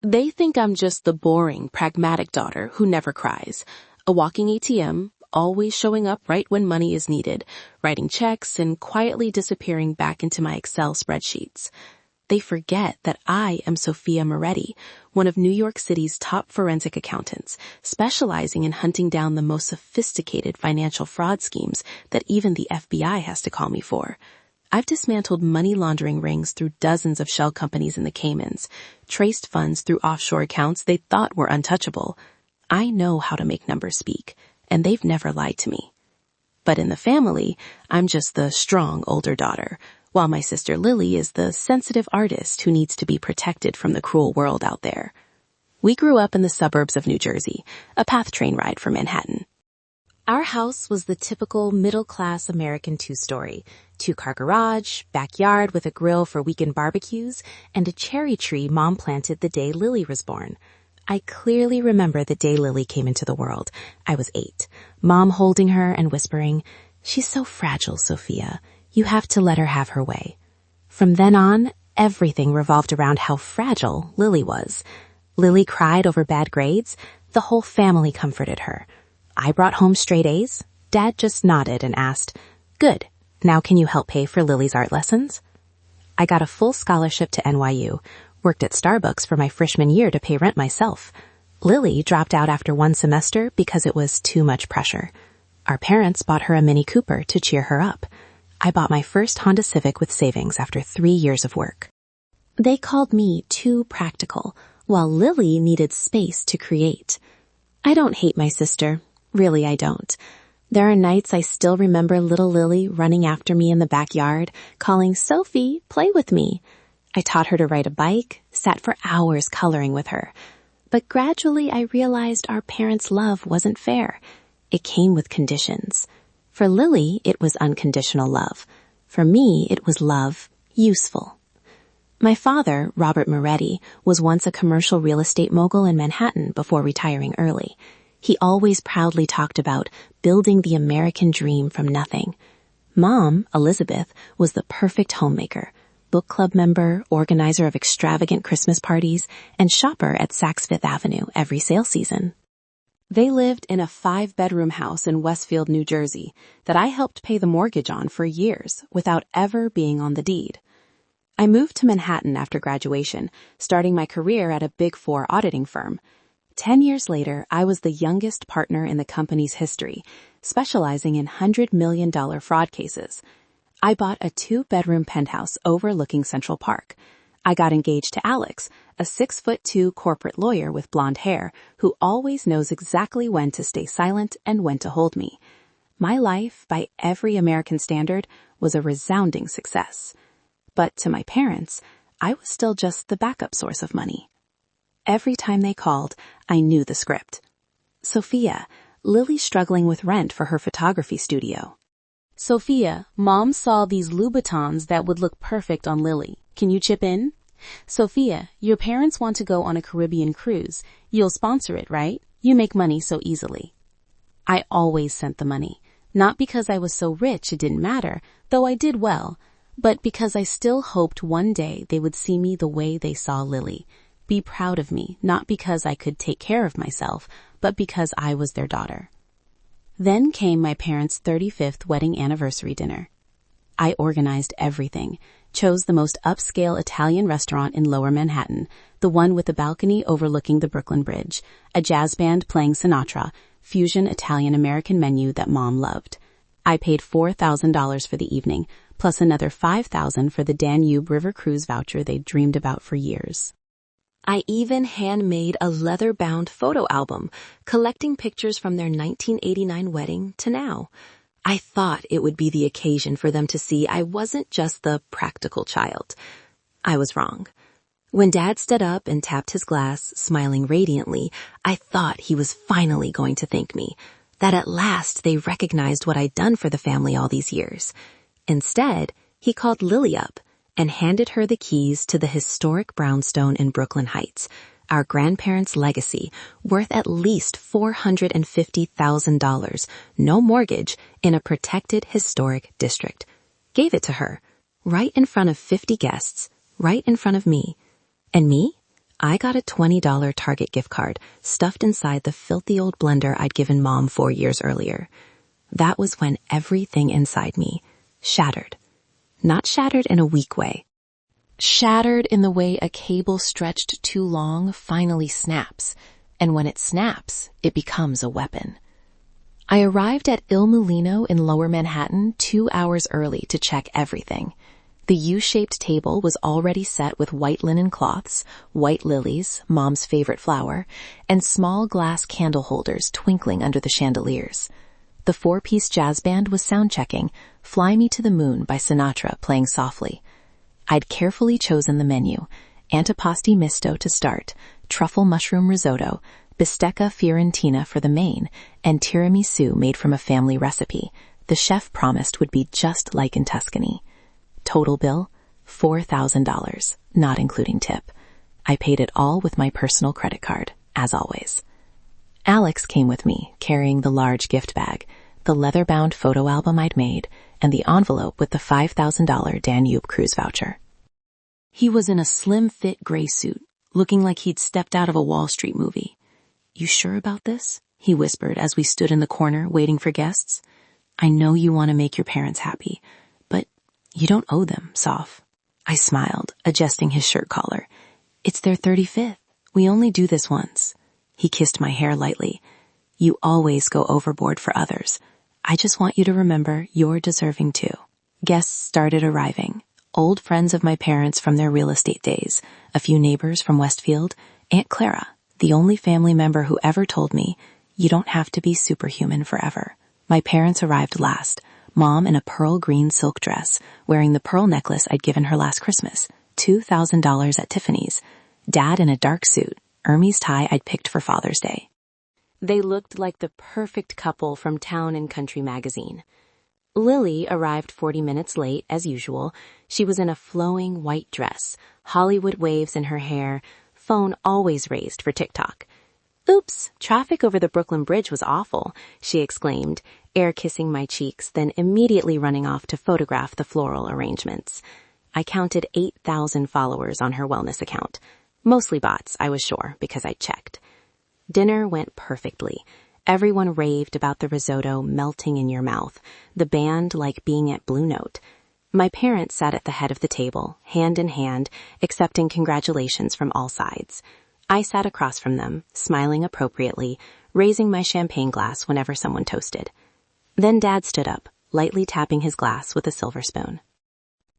They think I'm just the boring, pragmatic daughter who never cries, a walking ATM, always showing up right when money is needed, writing checks and quietly disappearing back into my Excel spreadsheets. They forget that I am Sophia Moretti, one of New York City's top forensic accountants, specializing in hunting down the most sophisticated financial fraud schemes that even the FBI has to call me for. I've dismantled money laundering rings through dozens of shell companies in the Caymans, traced funds through offshore accounts they thought were untouchable. I know how to make numbers speak, and they've never lied to me. But in the family, I'm just the strong older daughter, while my sister Lily is the sensitive artist who needs to be protected from the cruel world out there. We grew up in the suburbs of New Jersey, a PATH train ride from Manhattan. Our house was the typical middle-class American two-story, two-car garage, backyard with a grill for weekend barbecues, and a cherry tree Mom planted the day Lily was born. I clearly remember the day Lily came into the world. I was 8, Mom holding her and whispering, "She's so fragile, Sophia. You have to let her have her way." From then on, everything revolved around how fragile Lily was. Lily cried over bad grades. The whole family comforted her. I brought home straight A's. Dad just nodded and asked, "Good. Now can you help pay for Lily's art lessons?" I got a full scholarship to NYU, worked at Starbucks for my freshman year to pay rent myself. Lily dropped out after 1 semester because it was too much pressure. Our parents bought her a Mini Cooper to cheer her up. I bought my first Honda Civic with savings after 3 years of work. They called me too practical, while Lily needed space to create. I don't hate my sister. Really, I don't. There are nights I still remember little Lily running after me in the backyard, calling, "Sophie, play with me." I taught her to ride a bike, sat for hours coloring with her. But gradually I realized our parents' love wasn't fair. It came with conditions. For Lily, it was unconditional love. For me, it was love, useful. My father, Robert Moretti, was once a commercial real estate mogul in Manhattan before retiring early. He always proudly talked about building the American dream from nothing. Mom, Elizabeth, was the perfect homemaker, book club member, organizer of extravagant Christmas parties, and shopper at Saks Fifth Avenue every sale season. They lived in a 5-bedroom house in Westfield, New Jersey, that I helped pay the mortgage on for years without ever being on the deed. I moved to Manhattan after graduation, starting my career at a Big 4 auditing firm. 10 years later, I was the youngest partner in the company's history, specializing in $100 million fraud cases. I bought a 2-bedroom penthouse overlooking Central Park. I got engaged to Alex, a 6'2" corporate lawyer with blonde hair who always knows exactly when to stay silent and when to hold me. My life, by every American standard, was a resounding success. But to my parents, I was still just the backup source of money. Every time they called, I knew the script. "Sophia, Lily's struggling with rent for her photography studio." "Sophia, Mom saw these Louboutins that would look perfect on Lily. Can you chip in?" "Sophia, your parents want to go on a Caribbean cruise. You'll sponsor it, right? You make money so easily." I always sent the money, not because I was so rich it didn't matter, though I did well, but because I still hoped one day they would see me the way they saw Lily, be proud of me, not because I could take care of myself, but because I was their daughter. Then came my parents' 35th wedding anniversary dinner. I organized everything, chose the most upscale Italian restaurant in Lower Manhattan, the one with the balcony overlooking the Brooklyn Bridge, a jazz band playing Sinatra, fusion Italian-American menu that Mom loved. I paid $4,000 for the evening, plus another $5,000 for the Danube River Cruise voucher they'd dreamed about for years. I even handmade a leather-bound photo album, collecting pictures from their 1989 wedding to now. I thought it would be the occasion for them to see I wasn't just the practical child. I was wrong. When Dad stood up and tapped his glass, smiling radiantly, I thought he was finally going to thank me, that at last they recognized what I'd done for the family all these years. Instead, he called Lily up and handed her the keys to the historic brownstone in Brooklyn Heights, our grandparents' legacy, worth at least $450,000, no mortgage, in a protected historic district. Gave it to her, right in front of 50 guests, right in front of me. And me? I got a $20 Target gift card stuffed inside the filthy old blender I'd given Mom 4 years earlier. That was when everything inside me shattered. Not shattered in a weak way. Shattered in the way a cable stretched too long finally snaps, and when it snaps, it becomes a weapon. I arrived at Il Mulino in Lower Manhattan 2 hours early to check everything. The U-shaped table was already set with white linen cloths, white lilies, Mom's favorite flower, and small glass candle holders twinkling under the chandeliers. The 4-piece jazz band was sound-checking Fly Me to the Moon by Sinatra playing softly. I'd carefully chosen the menu: antipasti misto to start, truffle mushroom risotto, bistecca fiorentina for the main, and tiramisu made from a family recipe the chef promised would be just like in Tuscany. Total bill, $4,000, not including tip. I paid it all with my personal credit card, as always. Alex came with me, carrying the large gift bag, the leather-bound photo album I'd made, and the envelope with the $5,000 Danube cruise voucher. He was in a slim-fit gray suit, looking like he'd stepped out of a Wall Street movie. "You sure about this?" he whispered as we stood in the corner waiting for guests. "I know you want to make your parents happy, but you don't owe them, Soph." I smiled, adjusting his shirt collar. "It's their 35th. We only do this once." He kissed my hair lightly. "You always go overboard for others. I just want you to remember you're deserving too." Guests started arriving. Old friends of my parents from their real estate days, a few neighbors from Westfield, Aunt Clara, the only family member who ever told me, "You don't have to be superhuman forever." My parents arrived last, Mom in a pearl green silk dress, wearing the pearl necklace I'd given her last Christmas, $2,000 at Tiffany's. Dad in a dark suit, A.R.M.S tie I'd picked for Father's Day. They looked like the perfect couple from Town and Country magazine. Lily arrived 40 minutes late, as usual. She was in a flowing white dress, Hollywood waves in her hair, phone always raised for TikTok. "Oops, traffic over the Brooklyn Bridge was awful," she exclaimed, air kissing my cheeks, then immediately running off to photograph the floral arrangements. I counted 8,000 followers on her wellness account. Mostly bots, I was sure, because I checked. Dinner went perfectly. Everyone raved about the risotto melting in your mouth, the band like being at Blue Note. My parents sat at the head of the table, hand in hand, accepting congratulations from all sides. I sat across from them, smiling appropriately, raising my champagne glass whenever someone toasted. Then Dad stood up, lightly tapping his glass with a silver spoon.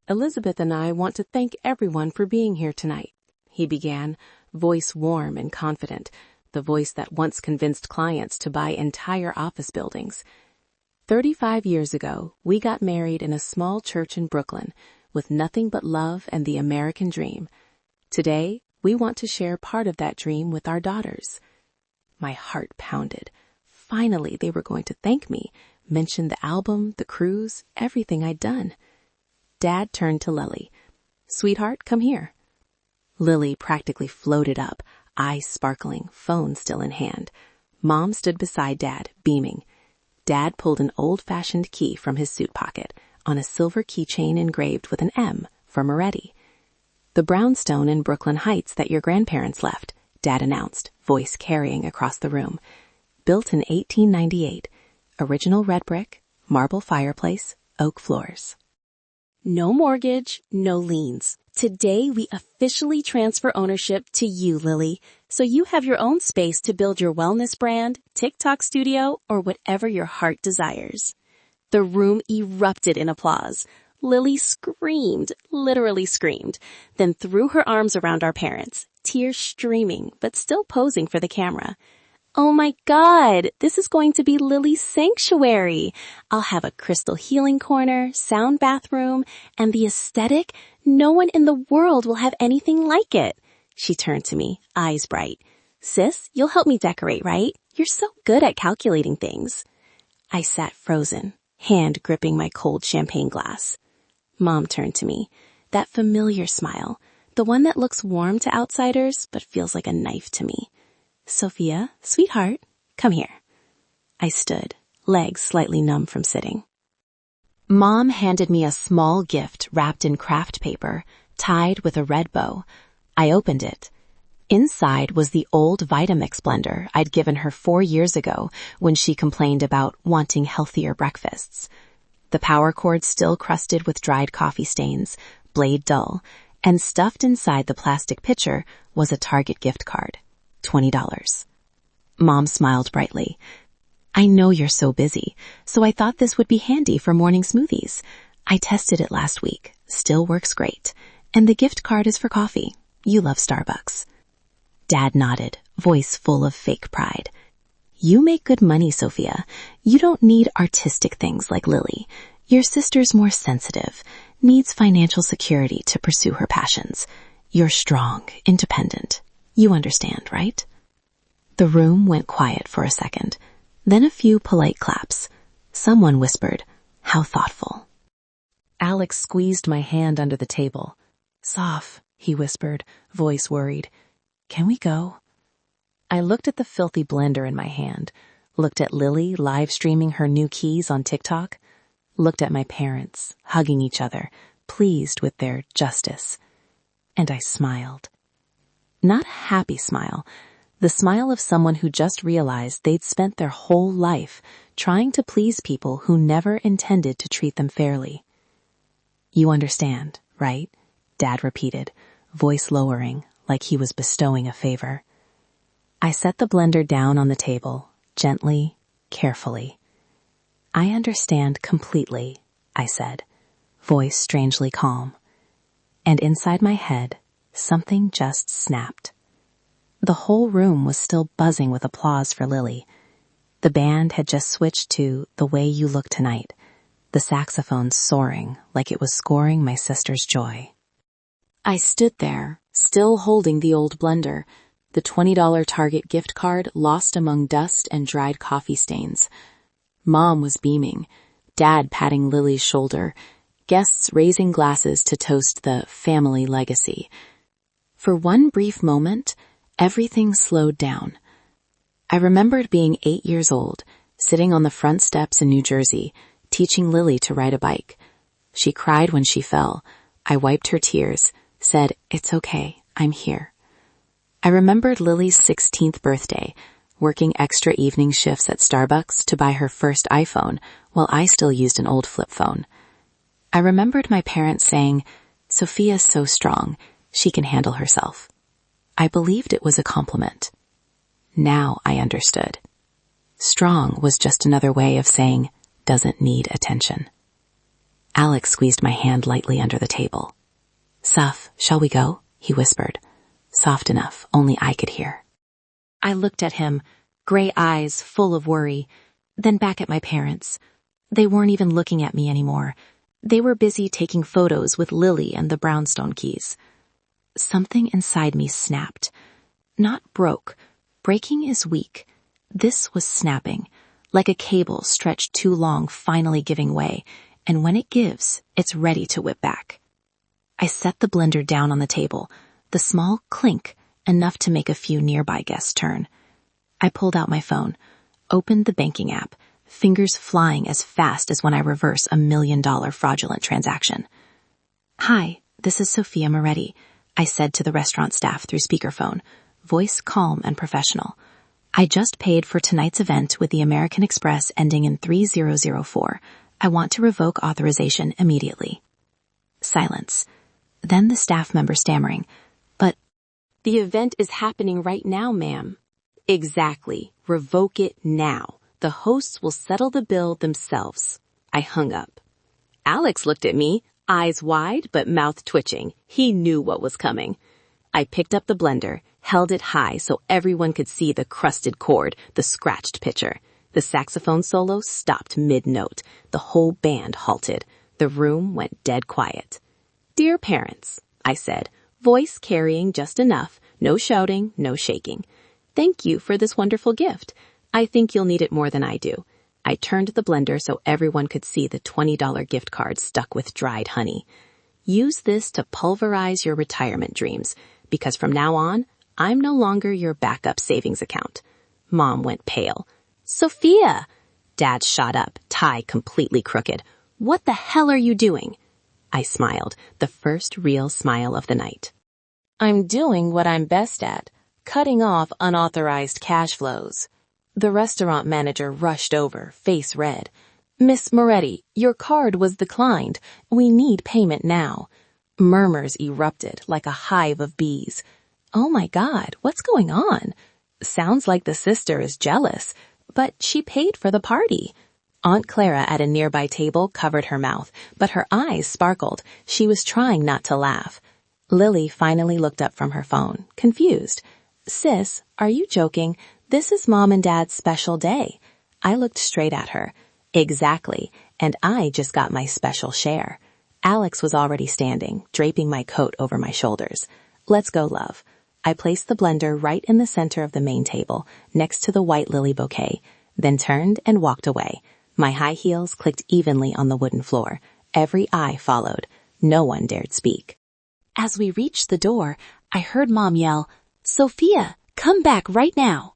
"Elizabeth and I want to thank everyone for being here tonight," he began, voice warm and confident, the voice that once convinced clients to buy entire office buildings. 35 years ago, we got married in a small church in Brooklyn, with nothing but love and the American dream. Today, we want to share part of that dream with our daughters. My heart pounded. Finally, they were going to thank me, mention the album, the cruise, everything I'd done. Dad turned to Lily. "Sweetheart, come here." Lily practically floated up, eyes sparkling, phone still in hand. Mom stood beside Dad, beaming. Dad pulled an old-fashioned key from his suit pocket on a silver keychain engraved with an M for Moretti. "The brownstone in Brooklyn Heights that your grandparents left," Dad announced, voice carrying across the room. "Built in 1898. Original red brick, marble fireplace, oak floors. No mortgage, no liens. Today, we officially transfer ownership to you, Lily, so you have your own space to build your wellness brand, TikTok studio, or whatever your heart desires." The room erupted in applause. Lily screamed, literally screamed, then threw her arms around our parents, tears streaming, but still posing for the camera. "Oh my God, this is going to be Lily's sanctuary. I'll have a crystal healing corner, sound bathroom, and the aesthetic, no one in the world will have anything like it." She turned to me, eyes bright. "Sis, you'll help me decorate, right? You're so good at calculating things." I sat frozen, hand gripping my cold champagne glass. Mom turned to me, that familiar smile, the one that looks warm to outsiders but feels like a knife to me. "Sophia, sweetheart, come here." I stood, legs slightly numb from sitting. Mom handed me a small gift wrapped in craft paper, tied with a red bow. I opened it. Inside was the old Vitamix blender I'd given her 4 years ago when she complained about wanting healthier breakfasts. The power cord still crusted with dried coffee stains, blade dull, and stuffed inside the plastic pitcher was a Target gift card, $20. Mom smiled brightly. I know you're so busy, so I thought this would be handy for morning smoothies. I tested it last week, still works great, and the gift card is for coffee. You love Starbucks. Dad nodded, voice full of fake pride. You make good money, Sophia. You don't need artistic things like Lily. Your sister's more sensitive, needs financial security to pursue her passions. You're strong, independent. You understand, right? The room went quiet for a second, then a few polite claps. Someone whispered, "How thoughtful." Alex squeezed my hand under the table. "Soph," he whispered, voice worried. "Can we go?" I looked at the filthy blender in my hand, looked at Lily live streaming her new keys on TikTok, looked at my parents, hugging each other, pleased with their justice. And I smiled. Not a happy smile, the smile of someone who just realized they'd spent their whole life trying to please people who never intended to treat them fairly. You understand, right? Dad repeated, voice lowering, like he was bestowing a favor. I set the blender down on the table, gently, carefully. I understand completely, I said, voice strangely calm. And inside my head, something just snapped. The whole room was still buzzing with applause for Lily. The band had just switched to The Way You Look Tonight, the saxophone soaring like it was scoring my sister's joy. I stood there, still holding the old blender, the $20 Target gift card lost among dust and dried coffee stains. Mom was beaming, Dad patting Lily's shoulder, guests raising glasses to toast the family legacy. For one brief moment, everything slowed down. I remembered being 8 years old, sitting on the front steps in New Jersey, teaching Lily to ride a bike. She cried when she fell. I wiped her tears, said, "It's okay, I'm here." I remembered Lily's 16th birthday, working extra evening shifts at Starbucks to buy her first iPhone while I still used an old flip phone. I remembered my parents saying, "Sophia's so strong, she can handle herself." I believed it was a compliment. Now I understood. Strong was just another way of saying, doesn't need attention. Alex squeezed my hand lightly under the table. "Soph, shall we go?" he whispered, soft enough only I could hear. I looked at him, gray eyes full of worry, then back at my parents. They weren't even looking at me anymore. They were busy taking photos with Lily and the brownstone keys. Something inside me snapped. Not broke. Breaking is weak. This was snapping, like a cable stretched too long finally giving way, and when it gives, it's ready to whip back. I set the blender down on the table, the small clink enough to make a few nearby guests turn. I pulled out my phone, opened the banking app, fingers flying as fast as when I reverse $1 million fraudulent transaction. "Hi, this is Sophia Moretti," I said to the restaurant staff through speakerphone, voice calm and professional. "I just paid for tonight's event with the American Express ending in 3004. I want to revoke authorization immediately." Silence. Then the staff member stammering, "But the event is happening right now, ma'am." "Exactly. Revoke it now. The hosts will settle the bill themselves." I hung up. Alex looked at me, eyes wide but mouth twitching. He knew what was coming. I picked up the blender, held it high so everyone could see the crusted cord, the scratched pitcher. The saxophone solo stopped mid-note. The whole band halted. The room went dead quiet. "Dear parents," I said, voice carrying just enough, no shouting, no shaking. "Thank you for this wonderful gift. I think you'll need it more than I do." I turned the blender so everyone could see the $20 gift card stuck with dried honey. "Use this to pulverize your retirement dreams, because from now on, I'm no longer your backup savings account." Mom went pale. "Sophia!" Dad shot up, tie completely crooked. "What the hell are you doing?" I smiled, the first real smile of the night. "I'm doing what I'm best at, cutting off unauthorized cash flows. The restaurant manager rushed over, face red. "Miss Moretti, your card was declined. We need payment now." Murmurs erupted like a hive of bees. Oh my God, what's going on? Sounds like the sister is jealous, but she paid for the party. Aunt Clara at a nearby table covered her mouth, but her eyes sparkled. She was trying not to laugh. Lily finally looked up from her phone, confused. "Sis, are you joking? This is Mom and Dad's special day." I looked straight at her. Exactly, and I just got my special share. Alex was already standing, draping my coat over my shoulders. "Let's go, love." I placed the blender right in the center of the main table, next to the white lily bouquet, then turned and walked away. My high heels clicked evenly on the wooden floor. Every eye followed. No one dared speak. As we reached the door, I heard Mom yell, "Sophia, come back right now."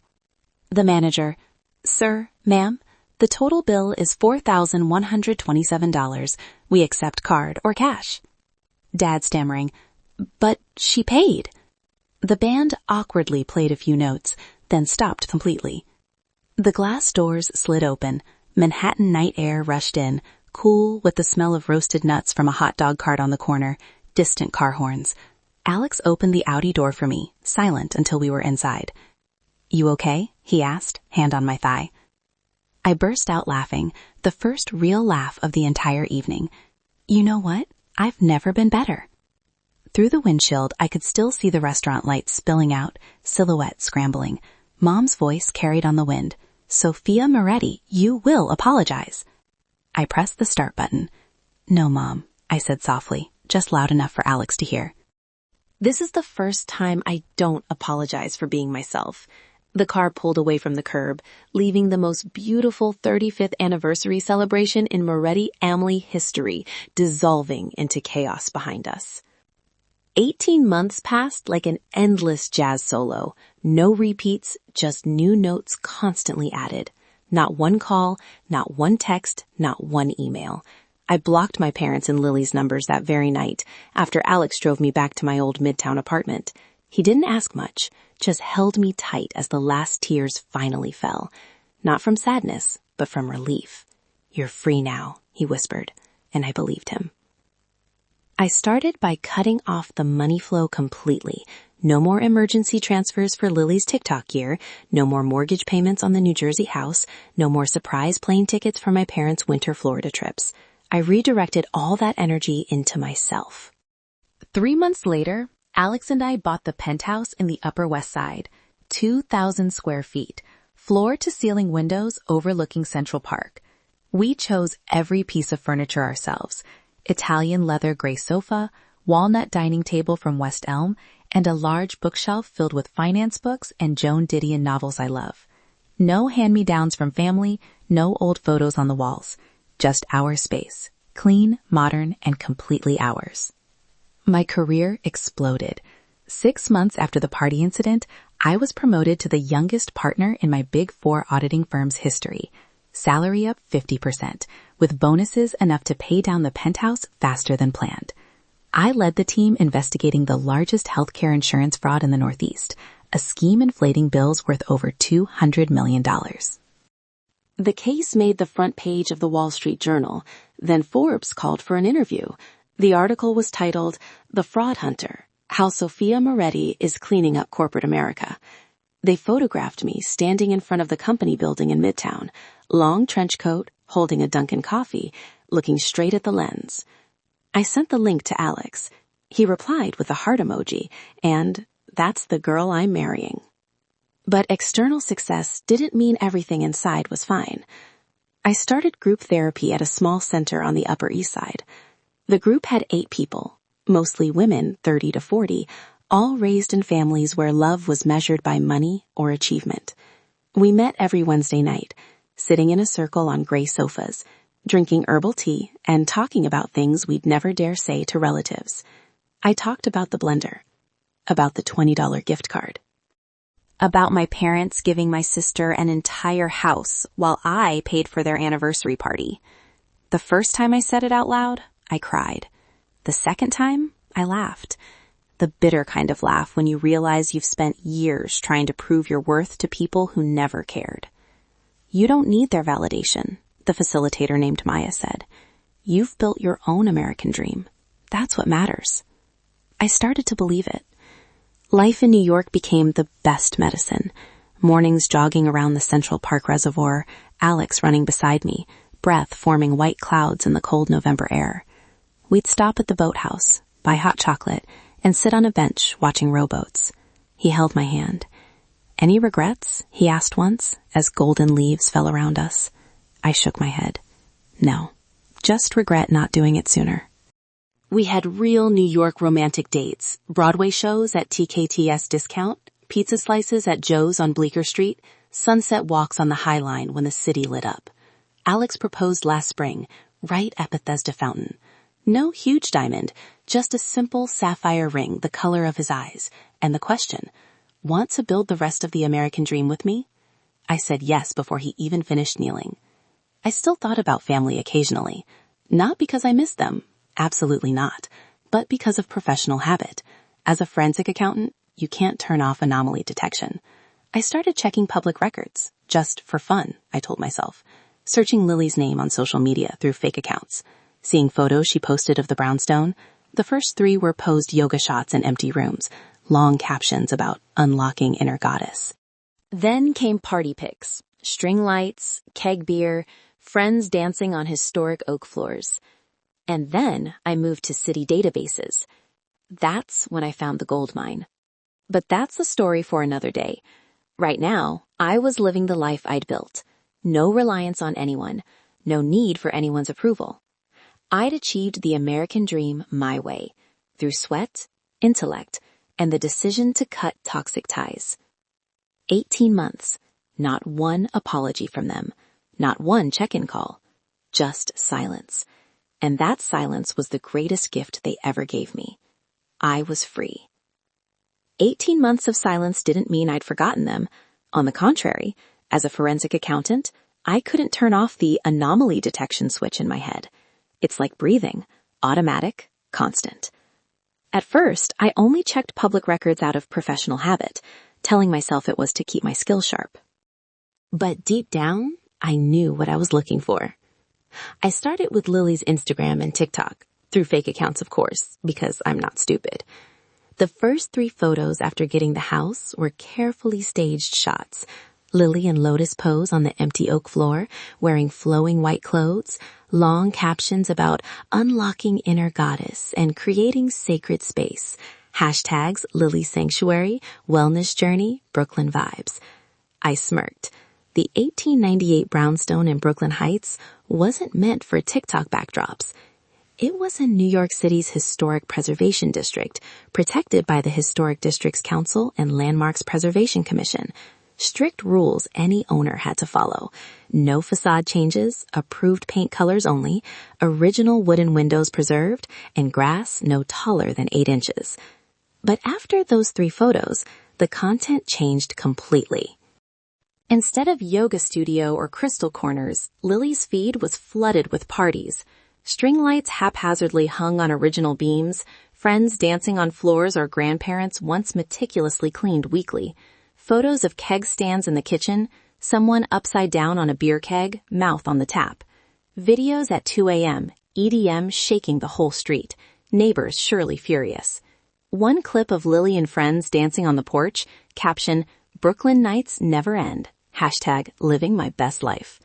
The manager, "Sir, ma'am, the total bill is $4,127. We accept card or cash." Dad stammering, "But she paid." The band awkwardly played a few notes, then stopped completely. The glass doors slid open. Manhattan night air rushed in, cool with the smell of roasted nuts from a hot dog cart on the corner, distant car horns. Alex opened the Audi door for me, silent until we were inside. "You okay?" he asked, hand on my thigh. I burst out laughing, the first real laugh of the entire evening. You know what? I've never been better. Through the windshield, I could still see the restaurant lights spilling out, silhouettes scrambling. Mom's voice carried on the wind. "Sophia Moretti, you will apologize." I pressed the start button. "No, Mom," I said softly, just loud enough for Alex to hear. This is the first time I don't apologize for being myself. The car pulled away from the curb, leaving the most beautiful 35th anniversary celebration in Moretti family history dissolving into chaos behind us. 18 months passed like an endless jazz solo. No repeats, just new notes constantly added. Not one call, not one text, not one email. I blocked my parents' and Lily's numbers that very night after Alex drove me back to my old Midtown apartment. He didn't ask much, just held me tight as the last tears finally fell. Not from sadness, but from relief. "You're free now," he whispered, and I believed him. I started by cutting off the money flow completely. No more emergency transfers for Lily's TikTok year, no more mortgage payments on the New Jersey house, no more surprise plane tickets for my parents' winter Florida trips. I redirected all that energy into myself. 3 months later, Alex and I bought the penthouse in the Upper West Side, 2,000 square feet, floor-to-ceiling windows overlooking Central Park. We chose every piece of furniture ourselves. Italian leather gray sofa, walnut dining table from West Elm, and a large bookshelf filled with finance books and Joan Didion novels I love. No hand-me-downs from family, no old photos on the walls. Just our space. Clean, modern, and completely ours. My career exploded. 6 months after the party incident, I was promoted to the youngest partner in my Big Four auditing firm's history. Salary up 50%, with bonuses enough to pay down the penthouse faster than planned. I led the team investigating the largest healthcare insurance fraud in the Northeast, a scheme inflating bills worth over $200 million. The case made the front page of the Wall Street Journal. Then Forbes called for an interview. The article was titled, "The Fraud Hunter, How Sophia Moretti is Cleaning Up Corporate America." They photographed me standing in front of the company building in Midtown, long trench coat, holding a Dunkin' coffee, looking straight at the lens. I sent the link to Alex. He replied with a heart emoji, and "That's the girl I'm marrying." But external success didn't mean everything inside was fine. I started group therapy at a small center on the Upper East Side. The group had 8 people, mostly women 30 to 40, all raised in families where love was measured by money or achievement. We met every Wednesday night, sitting in a circle on gray sofas, drinking herbal tea and talking about things we'd never dare say to relatives. I talked about the blender, about the $20 gift card, about my parents giving my sister an entire house while I paid for their anniversary party. The first time I said it out loud, I cried. The second time, I laughed. the bitter kind of laugh when you realize you've spent years trying to prove your worth to people who never cared. You don't need their validation, the facilitator named Maya said. You've built your own American dream. That's what matters. I started to believe it. Life in New York became the best medicine. Mornings jogging around the Central Park Reservoir, Alex running beside me, breath forming white clouds in the cold November air. We'd stop at the boathouse, buy hot chocolate, and sit on a bench watching rowboats. He held my hand. Any regrets? He asked once, as golden leaves fell around us. I shook my head. No, just regret not doing it sooner. We had real New York romantic dates, Broadway shows at TKTS Discount, pizza slices at Joe's on Bleecker Street, sunset walks on the High Line when the city lit up. Alex proposed last spring, right at Bethesda Fountain. No huge diamond, just a simple sapphire ring the color of his eyes, and the question, want to build the rest of the American dream with me? I said yes before he even finished kneeling. I still thought about family occasionally, not because I missed them, absolutely not, but because of professional habit. As a forensic accountant, you can't turn off anomaly detection. I started checking public records, just for fun, I told myself, searching Lily's name on social media through fake accounts, seeing photos she posted of the brownstone. The first 3 were posed yoga shots in empty rooms, long captions about unlocking inner goddess. Then came party pics, string lights, keg beer, friends dancing on historic oak floors. And then I moved to city databases. That's when I found the gold mine. But that's a story for another day. Right now, I was living the life I'd built. No reliance on anyone, no need for anyone's approval. I'd achieved the American dream my way, through sweat, intellect, and the decision to cut toxic ties. 18 months, not one apology from them, not one check-in call, just silence. And that silence was the greatest gift they ever gave me. I was free. 18 months of silence didn't mean I'd forgotten them. On the contrary, as a forensic accountant, I couldn't turn off the anomaly detection switch in my head. It's like breathing, automatic, constant. At first, I only checked public records out of professional habit, telling myself it was to keep my skills sharp. But deep down, I knew what I was looking for. I started with Lily's Instagram and TikTok, through fake accounts of course, because I'm not stupid. The first 3 photos after getting the house were carefully staged shots. Lily in lotus pose on the empty oak floor, wearing flowing white clothes, long captions about unlocking inner goddess and creating sacred space. Hashtags Lily Sanctuary, Wellness Journey, Brooklyn Vibes. I smirked. The 1898 brownstone in Brooklyn Heights wasn't meant for TikTok backdrops. It was in New York City's Historic Preservation District, protected by the Historic Districts Council and Landmarks Preservation Commission. Strict rules any owner had to follow. No facade changes, approved paint colors only, original wooden windows preserved, and grass no taller than 8 inches. But after those 3 photos, the content changed completely. Instead of yoga studio or crystal corners, Lily's feed was flooded with parties. String lights haphazardly hung on original beams, friends dancing on floors our grandparents once meticulously cleaned weekly, photos of keg stands in the kitchen, someone upside down on a beer keg, mouth on the tap, videos at 2 a.m., EDM shaking the whole street, neighbors surely furious. One clip of Lily and friends dancing on the porch, caption, Brooklyn nights never end, hashtag living my best life.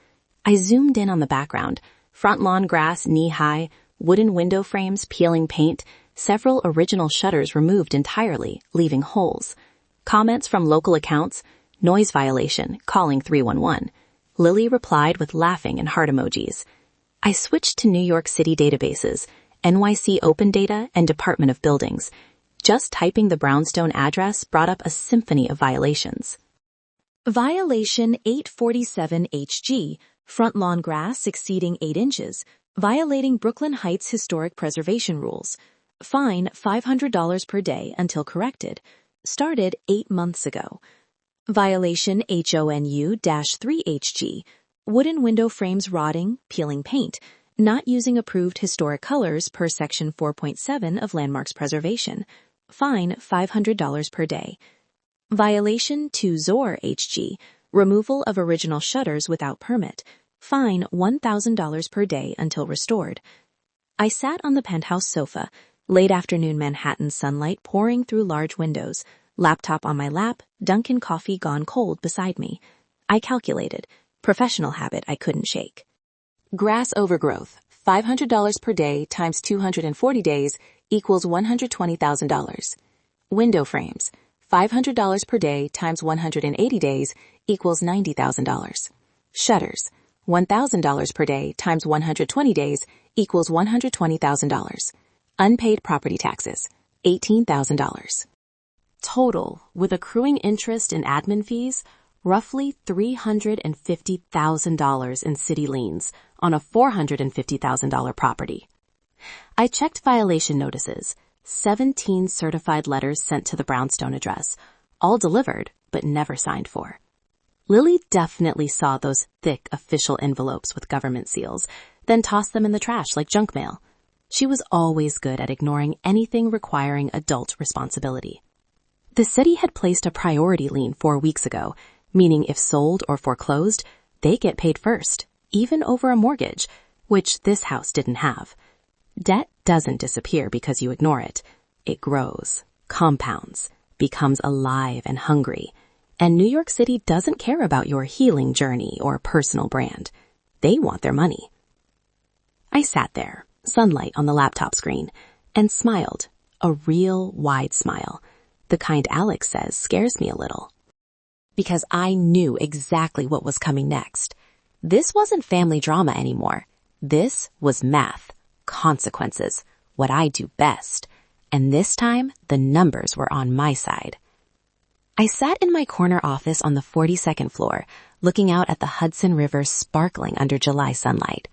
I zoomed in on the background, front lawn grass knee-high, wooden window frames peeling paint, several original shutters removed entirely, leaving holes. Comments from local accounts, noise violation, calling 311. Lily replied with laughing and heart emojis. I switched to New York City databases, NYC Open Data and Department of Buildings. Just typing the brownstone address brought up a symphony of violations. Violation 847 HG, front lawn grass exceeding 8 inches, violating Brooklyn Heights historic preservation rules. Fine $500 per day until corrected. Started 8 months ago. Violation HONU-3HG, wooden window frames rotting, peeling paint, not using approved historic colors per section 4.7 of Landmarks Preservation. fine $500 per day. Violation to ZOR HG, removal of original shutters without permit, fine $1,000 per day until restored. I sat on the penthouse sofa, late afternoon Manhattan sunlight pouring through large windows, laptop on my lap, Dunkin' coffee gone cold beside me. I calculated, professional habit I couldn't shake. Grass overgrowth, $500 per day times 240 days equals $120,000. Window frames, $500 per day times 180 days equals $90,000. Shutters, $1,000 per day times 120 days equals $120,000. Unpaid property taxes, $18,000. Total, with accruing interest and admin fees, roughly $350,000 in city liens on a $450,000 property. I checked violation notices, 17 certified letters sent to the brownstone address, all delivered but never signed for. Lily definitely saw those thick official envelopes with government seals, then tossed them in the trash like junk mail. She was always good at ignoring anything requiring adult responsibility. The city had placed a priority lien 4 weeks ago, meaning if sold or foreclosed, they get paid first, even over a mortgage, which this house didn't have. Debt doesn't disappear because you ignore it. It grows, compounds, becomes alive and hungry. And New York City doesn't care about your healing journey or personal brand. They want their money. I sat there, sunlight on the laptop screen, and smiled, a real wide smile, the kind Alex says scares me a little. Because I knew exactly what was coming next. This wasn't family drama anymore. This was math, consequences, what I do best. And this time, the numbers were on my side. I sat in my corner office on the 42nd floor, looking out at the Hudson River sparkling under July sunlight.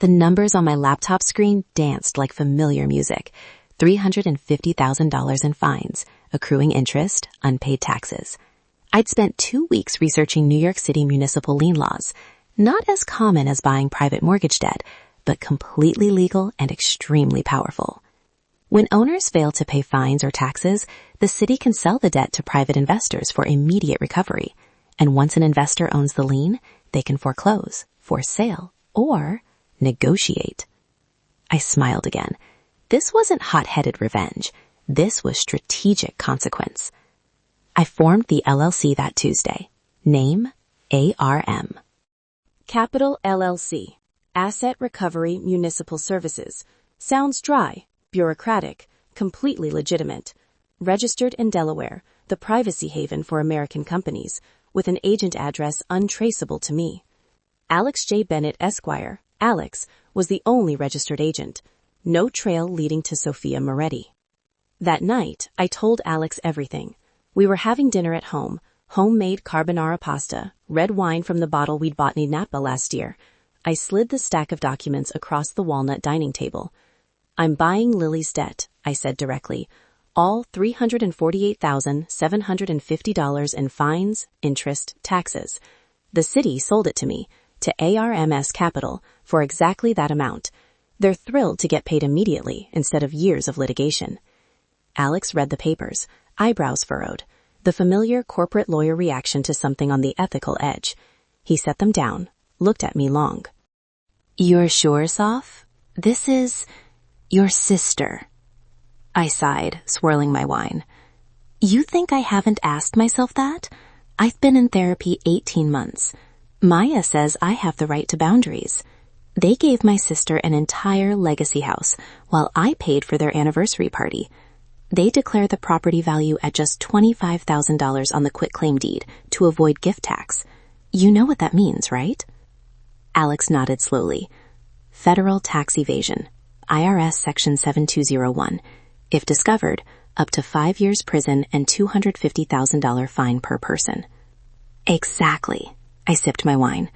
The numbers on my laptop screen danced like familiar music. $350,000 in fines, accruing interest, unpaid taxes. I'd spent 2 weeks researching New York City municipal lien laws, not as common as buying private mortgage debt, but completely legal and extremely powerful. When owners fail to pay fines or taxes, the city can sell the debt to private investors for immediate recovery. And once an investor owns the lien, they can foreclose, force sale, or negotiate. I smiled again. This wasn't hot-headed revenge. This was strategic consequence. I formed the LLC that Tuesday. Name, A.R.M. Capital LLC. Asset Recovery Municipal Services. Sounds dry, bureaucratic, completely legitimate. Registered in Delaware, the privacy haven for American companies, with an agent address untraceable to me. Alex J. Bennett, Esquire, Alex, was the only registered agent. No trail leading to Sophia Moretti. That night, I told Alex everything. We were having dinner at home, homemade carbonara pasta, red wine from the bottle we'd bought in Napa last year. I slid the stack of documents across the walnut dining table. I'm buying Lily's debt, I said directly. All $348,750 in fines, interest, taxes. The city sold it to me, to A.R.M.S. Capital, for exactly that amount. They're thrilled to get paid immediately instead of years of litigation. Alex read the papers, eyebrows furrowed, the familiar corporate lawyer reaction to something on the ethical edge. He set them down, looked at me long. You're sure, Soph? This is your sister. I sighed, swirling my wine. You think I haven't asked myself that? I've been in therapy 18 months. Maya says I have the right to boundaries. They gave my sister an entire legacy house while I paid for their anniversary party. They declared the property value at just $25,000 on the quitclaim deed to avoid gift tax. You know what that means, right? Alex nodded slowly. Federal tax evasion. IRS Section 7201. If discovered, up to 5 years prison and $250,000 fine per person. Exactly. I sipped my wine.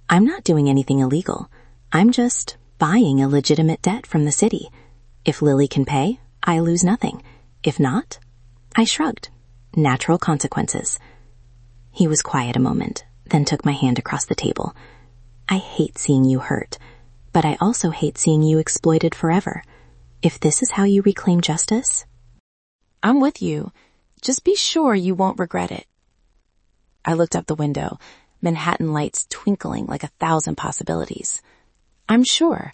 I'm not doing anything illegal. I'm just buying a legitimate debt from the city. If Lily can pay, I lose nothing. If not, I shrugged. Natural consequences. He was quiet a moment, then took my hand across the table. I hate seeing you hurt, but I also hate seeing you exploited forever. If this is how you reclaim justice... I'm with you. Just be sure you won't regret it. I looked up the window, Manhattan lights twinkling like 1,000 possibilities. I'm sure.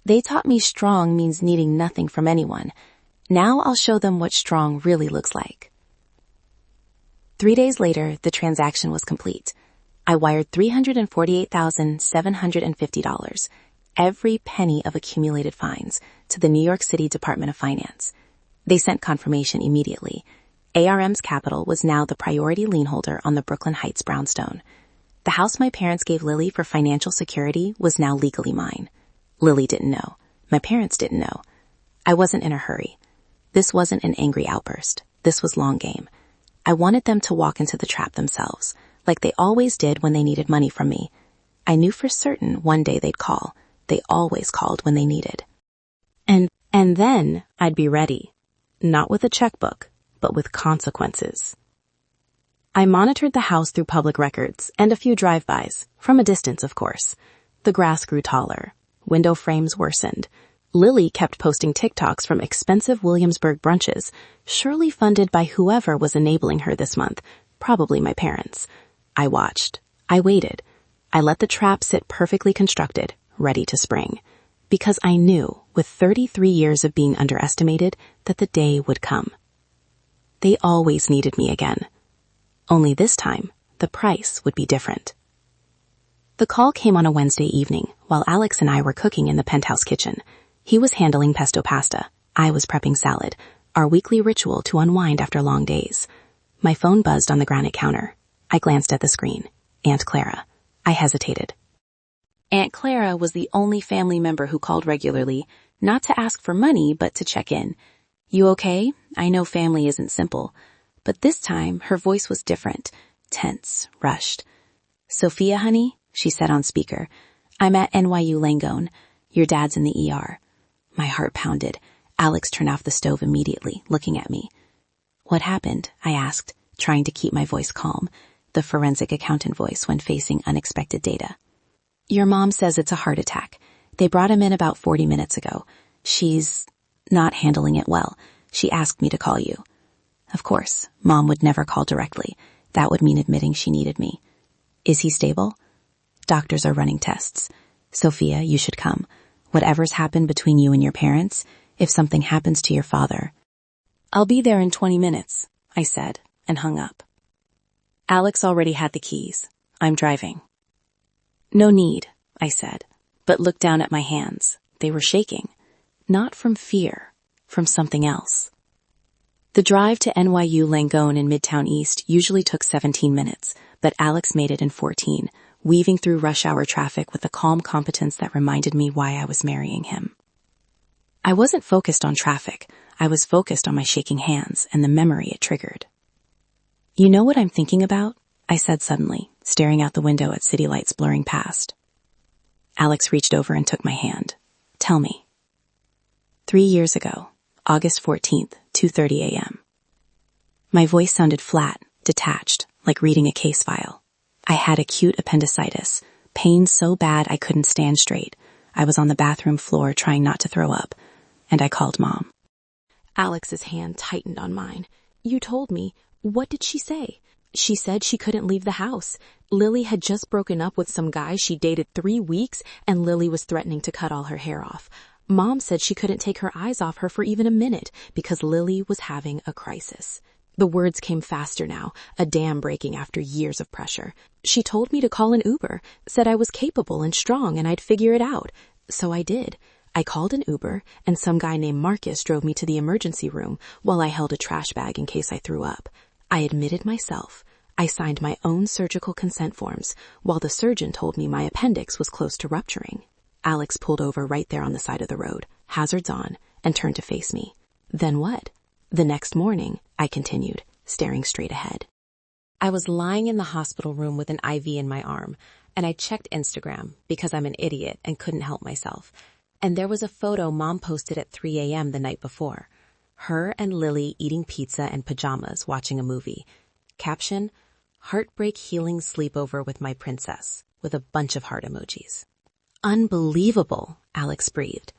They taught me strong means needing nothing from anyone. Now I'll show them what strong really looks like. 3 days later, the transaction was complete. I wired $348,750, every penny of accumulated fines, to the New York City Department of Finance. They sent confirmation immediately. A.R.M.S. Capital was now the priority lien holder on the Brooklyn Heights brownstone. The house my parents gave Lily for financial security was now legally mine. Lily didn't know. My parents didn't know. I wasn't in a hurry. This wasn't an angry outburst. This was long game. I wanted them to walk into the trap themselves, like they always did when they needed money from me. I knew for certain one day they'd call. They always called when they needed. And then I'd be ready. Not with a checkbook, but with consequences. I monitored the house through public records and a few drive-bys, from a distance, of course. The grass grew taller. Window frames worsened. Lily kept posting TikToks from expensive Williamsburg brunches, surely funded by whoever was enabling her this month, probably my parents. I watched. I waited. I let the trap sit perfectly constructed, ready to spring. Because I knew, with 33 years of being underestimated, that the day would come. They always needed me again. Only this time, the price would be different. The call came on a Wednesday evening, while Alex and I were cooking in the penthouse kitchen. He was handling pesto pasta. I was prepping salad, our weekly ritual to unwind after long days. My phone buzzed on the granite counter. I glanced at the screen. Aunt Clara. I hesitated. Aunt Clara was the only family member who called regularly, not to ask for money, but to check in. You okay? I know family isn't simple. But this time, her voice was different, tense, rushed. Sophia, honey, she said on speaker. I'm at NYU Langone. Your dad's in the ER. My heart pounded. Alex turned off the stove immediately, looking at me. What happened? I asked, trying to keep my voice calm, the forensic accountant voice when facing unexpected data. Your mom says it's a heart attack. They brought him in about 40 minutes ago. She's not handling it well. She asked me to call you. Of course, Mom would never call directly. That would mean admitting she needed me. Is he stable? Doctors are running tests. Sophia, you should come. Whatever's happened between you and your parents, if something happens to your father. I'll be there in 20 minutes, I said, and hung up. Alex already had the keys. I'm driving. No need, I said, but looked down at my hands. They were shaking. Not from fear, from something else. The drive to NYU Langone in Midtown East usually took 17 minutes, but Alex made it in 14, weaving through rush hour traffic with a calm competence that reminded me why I was marrying him. I wasn't focused on traffic. I was focused on my shaking hands and the memory it triggered. You know what I'm thinking about? I said suddenly, staring out the window at city lights blurring past. Alex reached over and took my hand. Tell me. 3 years ago, August 14th, 2:30 a.m. My voice sounded flat, detached, like reading a case file. I had acute appendicitis, pain so bad I couldn't stand straight. I was on the bathroom floor trying not to throw up, and I called Mom. Alex's hand tightened on mine. You told me. What did she say? She said she couldn't leave the house. Lily had just broken up with some guy she dated 3 weeks, and Lily was threatening to cut all her hair off. Mom said she couldn't take her eyes off her for even a minute because Lily was having a crisis. The words came faster now, a dam breaking after years of pressure. She told me to call an Uber, said I was capable and strong and I'd figure it out. So I did. I called an Uber, and some guy named Marcus drove me to the emergency room while I held a trash bag in case I threw up. I admitted myself. I signed my own surgical consent forms, while the surgeon told me my appendix was close to rupturing. Alex pulled over right there on the side of the road, hazards on, and turned to face me. Then what? The next morning, I continued, staring straight ahead. I was lying in the hospital room with an IV in my arm, and I checked Instagram because I'm an idiot and couldn't help myself. And there was a photo Mom posted at 3 a.m. the night before. Her and Lily eating pizza and pajamas watching a movie. Caption, heartbreak healing sleepover with my princess, with a bunch of heart emojis. Unbelievable, Alex breathed.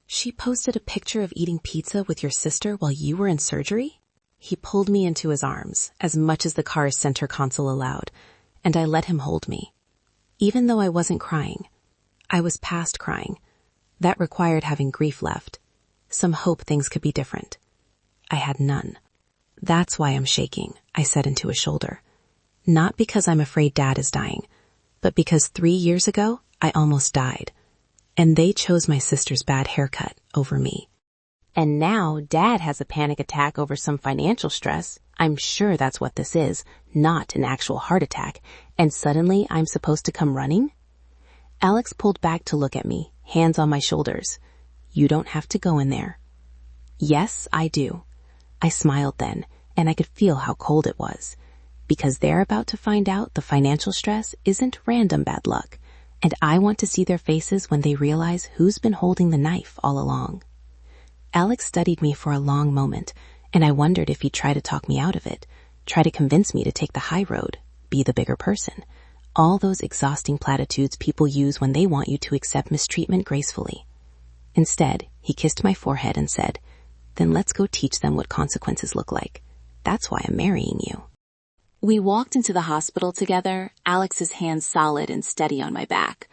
She posted a picture of eating pizza with your sister while you were in surgery? He pulled me into his arms, as much as the car's center console allowed, and I let him hold me. Even though I wasn't crying, I was past crying. That required having grief left. Some hope things could be different. I had none. That's why I'm shaking, I said into his shoulder. Not because I'm afraid Dad is dying, but because 3 years ago, I almost died. And they chose my sister's bad haircut over me. And now Dad has a panic attack over some financial stress. I'm sure that's what this is, not an actual heart attack. And suddenly I'm supposed to come running? Alex pulled back to look at me, hands on my shoulders. You don't have to go in there. Yes, I do. I smiled then, and I could feel how cold it was. Because they're about to find out the financial stress isn't random bad luck. And I want to see their faces when they realize who's been holding the knife all along. Alex studied me for a long moment, and I wondered if he'd try to talk me out of it, try to convince me to take the high road, be the bigger person. All those exhausting platitudes people use when they want you to accept mistreatment gracefully. Instead, he kissed my forehead and said, "Then let's go teach them what consequences look like. That's why I'm marrying you." We walked into the hospital together, Alex's hands solid and steady on my back.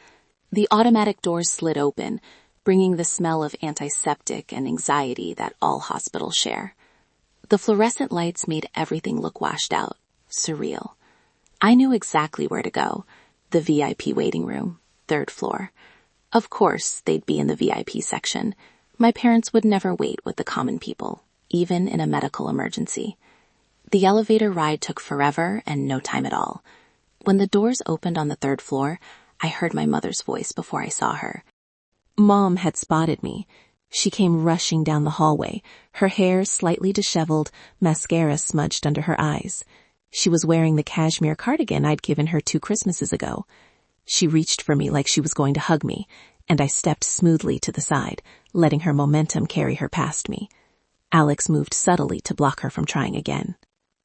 The automatic doors slid open, bringing the smell of antiseptic and anxiety that all hospitals share. The fluorescent lights made everything look washed out, surreal. I knew exactly where to go, the VIP waiting room, 3rd floor. Of course, they'd be in the VIP section. My parents would never wait with the common people, even in a medical emergency. The elevator ride took forever and no time at all. When the doors opened on the 3rd floor, I heard my mother's voice before I saw her. Mom had spotted me. She came rushing down the hallway, her hair slightly disheveled, mascara smudged under her eyes. She was wearing the cashmere cardigan I'd given her 2 Christmases ago. She reached for me like she was going to hug me, and I stepped smoothly to the side, letting her momentum carry her past me. Alex moved subtly to block her from trying again.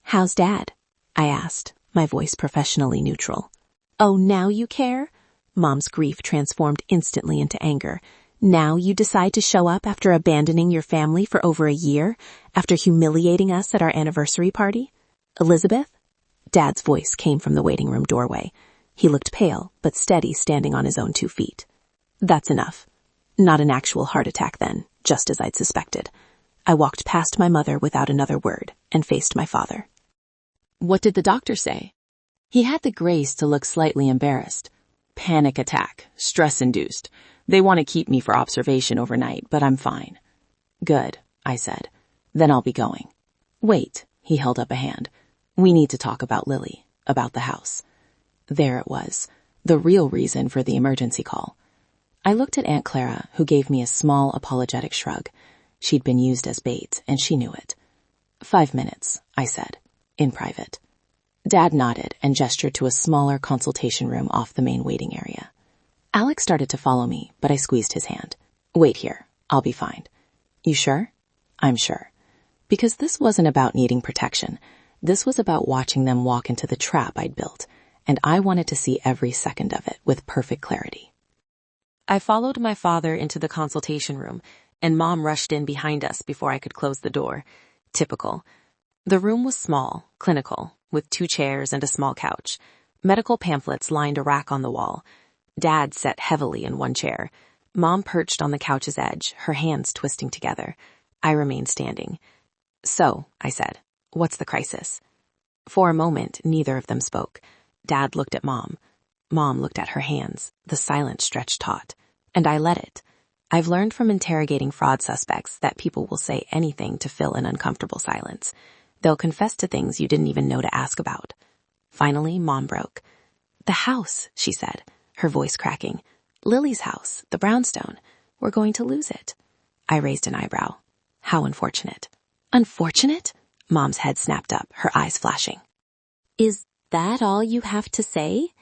"How's Dad?" I asked, my voice professionally neutral. "Oh, now you care?" Mom's grief transformed instantly into anger. "Now you decide to show up after abandoning your family for over a year, after humiliating us at our anniversary party? Elizabeth?" Dad's voice came from the waiting room doorway. He looked pale, but steady, standing on his own 2 feet. "That's enough. Not an actual heart attack then, just as I'd suspected." I walked past my mother without another word and faced my father. "What did the doctor say?" He had the grace to look slightly embarrassed. "Panic attack, stress-induced. They want to keep me for observation overnight, but I'm fine." "Good," I said. "Then I'll be going." "Wait," he held up a hand. "We need to talk about Lily, about the house." There it was, the real reason for the emergency call. I looked at Aunt Clara, who gave me a small apologetic shrug. She'd been used as bait, and she knew it. 5 minutes, I said, in private. Dad nodded and gestured to a smaller consultation room off the main waiting area. Alex started to follow me, but I squeezed his hand. "Wait here. I'll be fine." "You sure?" "I'm sure." Because this wasn't about needing protection. This was about watching them walk into the trap I'd built, and I wanted to see every second of it with perfect clarity. I followed my father into the consultation room, and Mom rushed in behind us before I could close the door. Typical. The room was small, clinical, with 2 chairs and a small couch. Medical pamphlets lined a rack on the wall. Dad sat heavily in one chair. Mom perched on the couch's edge, her hands twisting together. I remained standing. "So," I said, "what's the crisis?" For a moment, neither of them spoke. Dad looked at Mom. Mom looked at her hands, the silence stretched taut. And I let it. I've learned from interrogating fraud suspects that people will say anything to fill an uncomfortable silence. They'll confess to things you didn't even know to ask about. Finally, Mom broke. "The house," she said, her voice cracking. "Lily's house, the brownstone. We're going to lose it." I raised an eyebrow. "How unfortunate." "Unfortunate?" Mom's head snapped up, her eyes flashing. "Is that all you have to say?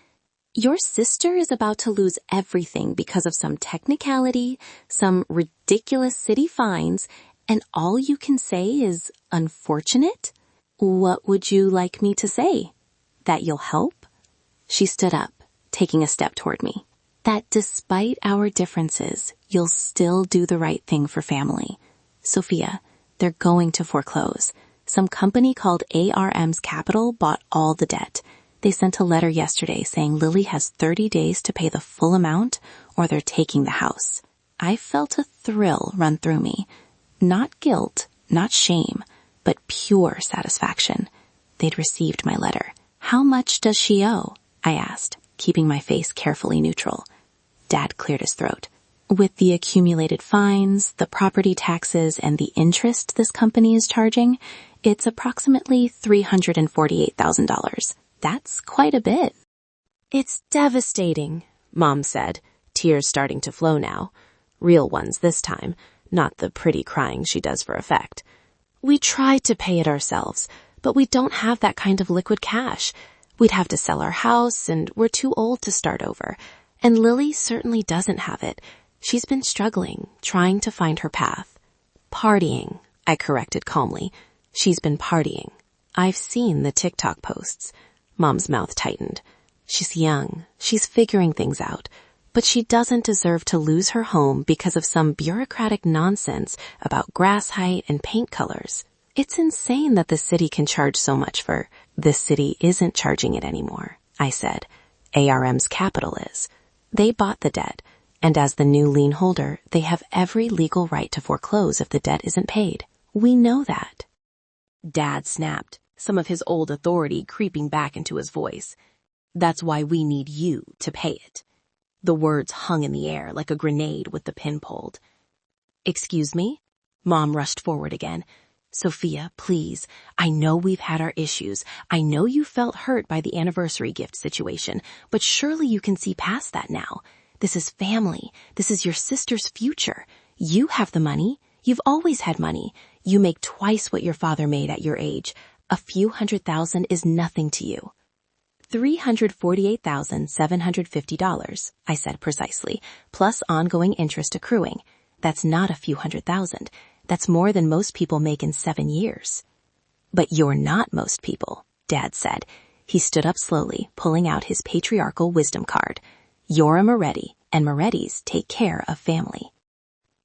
Your sister is about to lose everything because of some technicality, some ridiculous city fines, and all you can say is unfortunate? What would you like me to say? That you'll help?" She stood up, taking a step toward me. "That despite our differences, you'll still do the right thing for family. Sophia, they're going to foreclose. Some company called A.R.M.S. Capital bought all the debt. They sent a letter yesterday saying Lily has 30 days to pay the full amount or they're taking the house. I felt a thrill run through me. Not guilt, not shame, but pure satisfaction. They'd received my letter. How much does she owe? I asked, keeping my face carefully neutral. Dad cleared his throat. With the accumulated fines, the property taxes, and the interest this company is charging, it's approximately $348,000. That's quite a bit. It's devastating, Mom said, tears starting to flow now. Real ones this time, not the pretty crying she does for effect. We tried to pay it ourselves, but we don't have that kind of liquid cash. We'd have to sell our house, and we're too old to start over. And Lily certainly doesn't have it. She's been struggling, trying to find her path. Partying, I corrected calmly. She's been partying. I've seen the TikTok posts. Mom's mouth tightened. She's young. She's figuring things out. But she doesn't deserve to lose her home because of some bureaucratic nonsense about grass height and paint colors. It's insane that the city can charge so much for. This city isn't charging it anymore, I said. A.R.M.'s Capital is. They bought the debt. And as the new lien holder, they have every legal right to foreclose if the debt isn't paid. We know that. Dad snapped, some of his old authority creeping back into his voice. That's why we need you to pay it. The words hung in the air like a grenade with the pin pulled. Excuse me? Mom rushed forward again. Sophia, please. I know we've had our issues. I know you felt hurt by the anniversary gift situation, but surely you can see past that now. This is family. This is your sister's future. You have the money. You've always had money. You make twice what your father made at your age. A few $100,000 is nothing to you. $348,750, I said precisely, plus ongoing interest accruing. That's not a few $100,000. That's more than most people make in 7 years. But you're not most people, Dad said. He stood up slowly, pulling out his patriarchal wisdom card. You're a Moretti, and Morettis take care of family.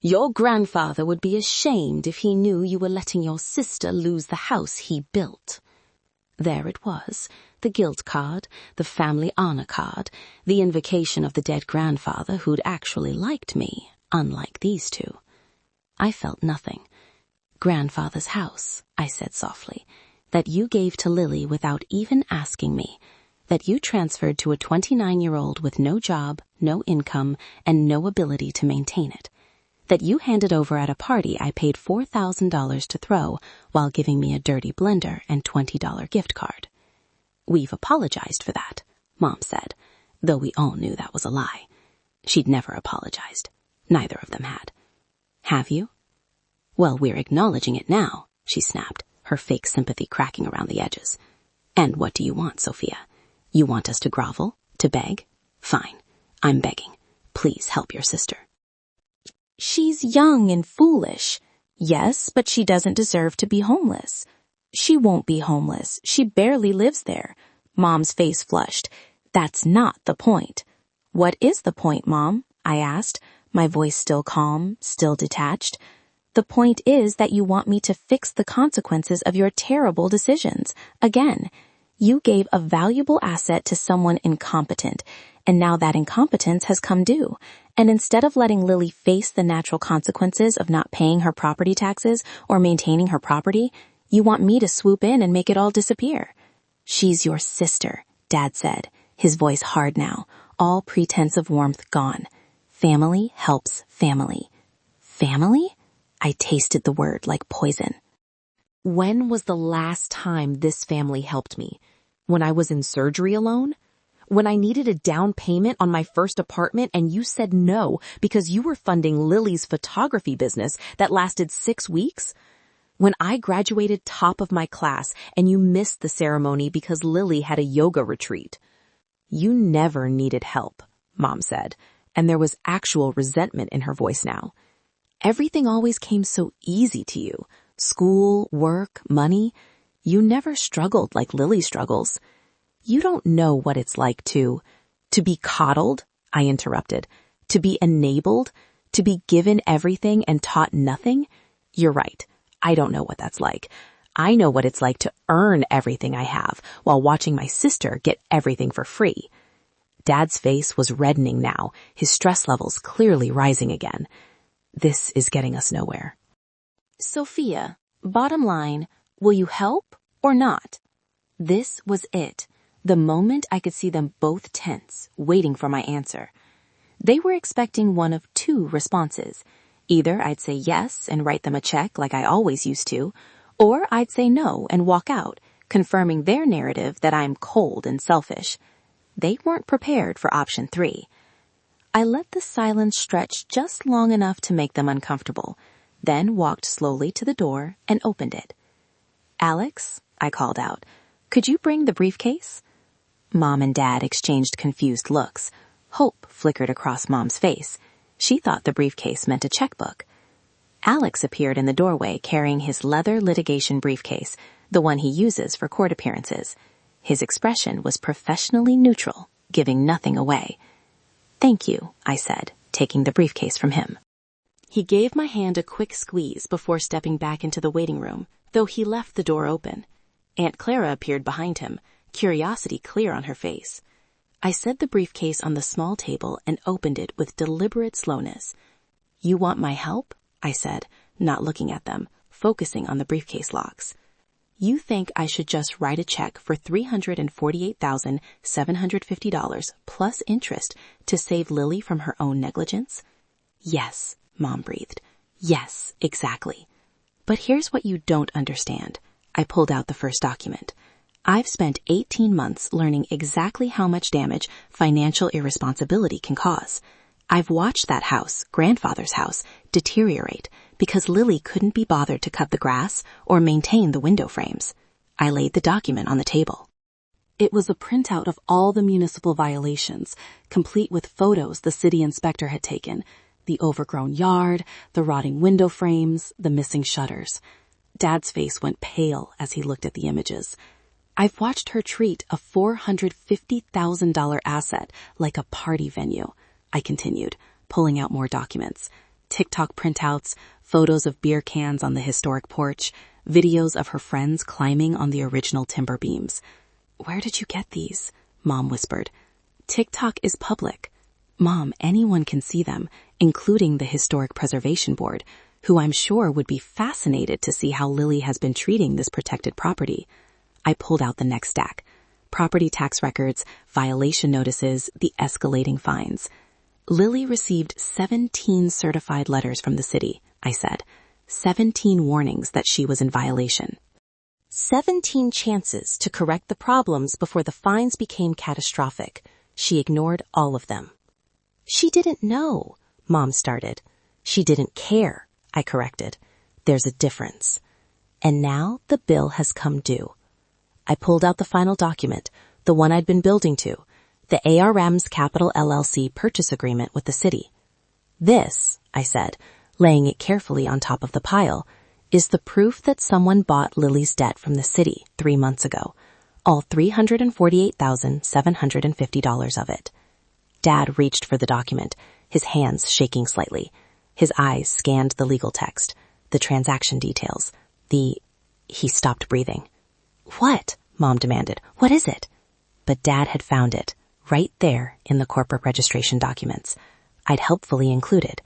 Your grandfather would be ashamed if he knew you were letting your sister lose the house he built. There it was, the guilt card, the family honor card, the invocation of the dead grandfather who'd actually liked me, unlike these two. I felt nothing. Grandfather's house, I said softly, that you gave to Lily without even asking me, that you transferred to a 29-year-old with no job, no income, and no ability to maintain it. That you handed over at a party I paid $4,000 to throw while giving me a dirty blender and $20 gift card. We've apologized for that, Mom said, though we all knew that was a lie. She'd never apologized. Neither of them had. Have you? Well, we're acknowledging it now, she snapped, her fake sympathy cracking around the edges. And what do you want, Sophia? You want us to grovel? To beg? Fine. I'm begging. Please help your sister. She's young and foolish. Yes, but she doesn't deserve to be homeless. She won't be homeless. She barely lives there. Mom's face flushed. That's not the point. What is the point, Mom? I asked, my voice still calm, still detached. The point is that you want me to fix the consequences of your terrible decisions. Again, you gave a valuable asset to someone incompetent, and now that incompetence has come due. And instead of letting Lily face the natural consequences of not paying her property taxes or maintaining her property, you want me to swoop in and make it all disappear. She's your sister, Dad said, his voice hard now, all pretense of warmth gone. Family helps family. Family? I tasted the word like poison. When was the last time this family helped me? When I was in surgery alone? When I needed a down payment on my first apartment and you said no because you were funding Lily's photography business that lasted 6 weeks? When I graduated top of my class and you missed the ceremony because Lily had a yoga retreat? You never needed help, Mom said, and there was actual resentment in her voice now. Everything always came so easy to you. School, work, money. You never struggled like Lily struggles. You don't know what it's like to be coddled, I interrupted, to be enabled, to be given everything and taught nothing. You're right. I don't know what that's like. I know what it's like to earn everything I have while watching my sister get everything for free. Dad's face was reddening now, his stress levels clearly rising again. This is getting us nowhere. Sophia, bottom line, will you help or not? This was it. The moment I could see them both tense, waiting for my answer. They were expecting one of two responses. Either I'd say yes and write them a check like I always used to, or I'd say no and walk out, confirming their narrative that I'm cold and selfish. They weren't prepared for option 3. I let the silence stretch just long enough to make them uncomfortable, then walked slowly to the door and opened it. "Alex," I called out, "could you bring the briefcase?" Mom and Dad exchanged confused looks. Hope flickered across Mom's face. She thought the briefcase meant a checkbook. Alex appeared in the doorway carrying his leather litigation briefcase, the one he uses for court appearances. His expression was professionally neutral, giving nothing away. "Thank you," I said, taking the briefcase from him. He gave my hand a quick squeeze before stepping back into the waiting room, though he left the door open. Aunt Clara appeared behind him, curiosity clear on her face. I set the briefcase on the small table and opened it with deliberate slowness. "You want my help?" I said, not looking at them, focusing on the briefcase locks. "You think I should just write a check for $348,750 plus interest to save Lily from her own negligence?" "Yes," Mom breathed. "Yes, exactly. But here's what you don't understand." I pulled out the first document. "I've spent 18 months learning exactly how much damage financial irresponsibility can cause. I've watched that house, grandfather's house, deteriorate because Lily couldn't be bothered to cut the grass or maintain the window frames." I laid the document on the table. It was a printout of all the municipal violations, complete with photos the city inspector had taken, the overgrown yard, the rotting window frames, the missing shutters. Dad's face went pale as he looked at the images. "I've watched her treat a $450,000 asset like a party venue," I continued, pulling out more documents. TikTok printouts, photos of beer cans on the historic porch, videos of her friends climbing on the original timber beams. "Where did you get these?" Mom whispered. "TikTok is public. Mom, anyone can see them, including the Historic Preservation Board, who I'm sure would be fascinated to see how Lily has been treating this protected property." I pulled out the next stack. Property tax records, violation notices, the escalating fines. "Lily received 17 certified letters from the city," I said. 17 warnings that she was in violation. 17 chances to correct the problems before the fines became catastrophic. She ignored all of them. "She didn't know," Mom started. "She didn't care," I corrected. "There's a difference." And now the bill has come due. I pulled out the final document, the one I'd been building to, the A.R.M.S. Capital LLC purchase agreement with the city. "This," I said, laying it carefully on top of the pile, "is the proof that someone bought Lily's debt from the city 3 months ago, all $348,750 of it." Dad reached for the document, his hands shaking slightly. His eyes scanned the legal text, the transaction details, He stopped breathing. "What?" Mom demanded. "What is it?" But Dad had found it, right there in the corporate registration documents. I'd helpfully included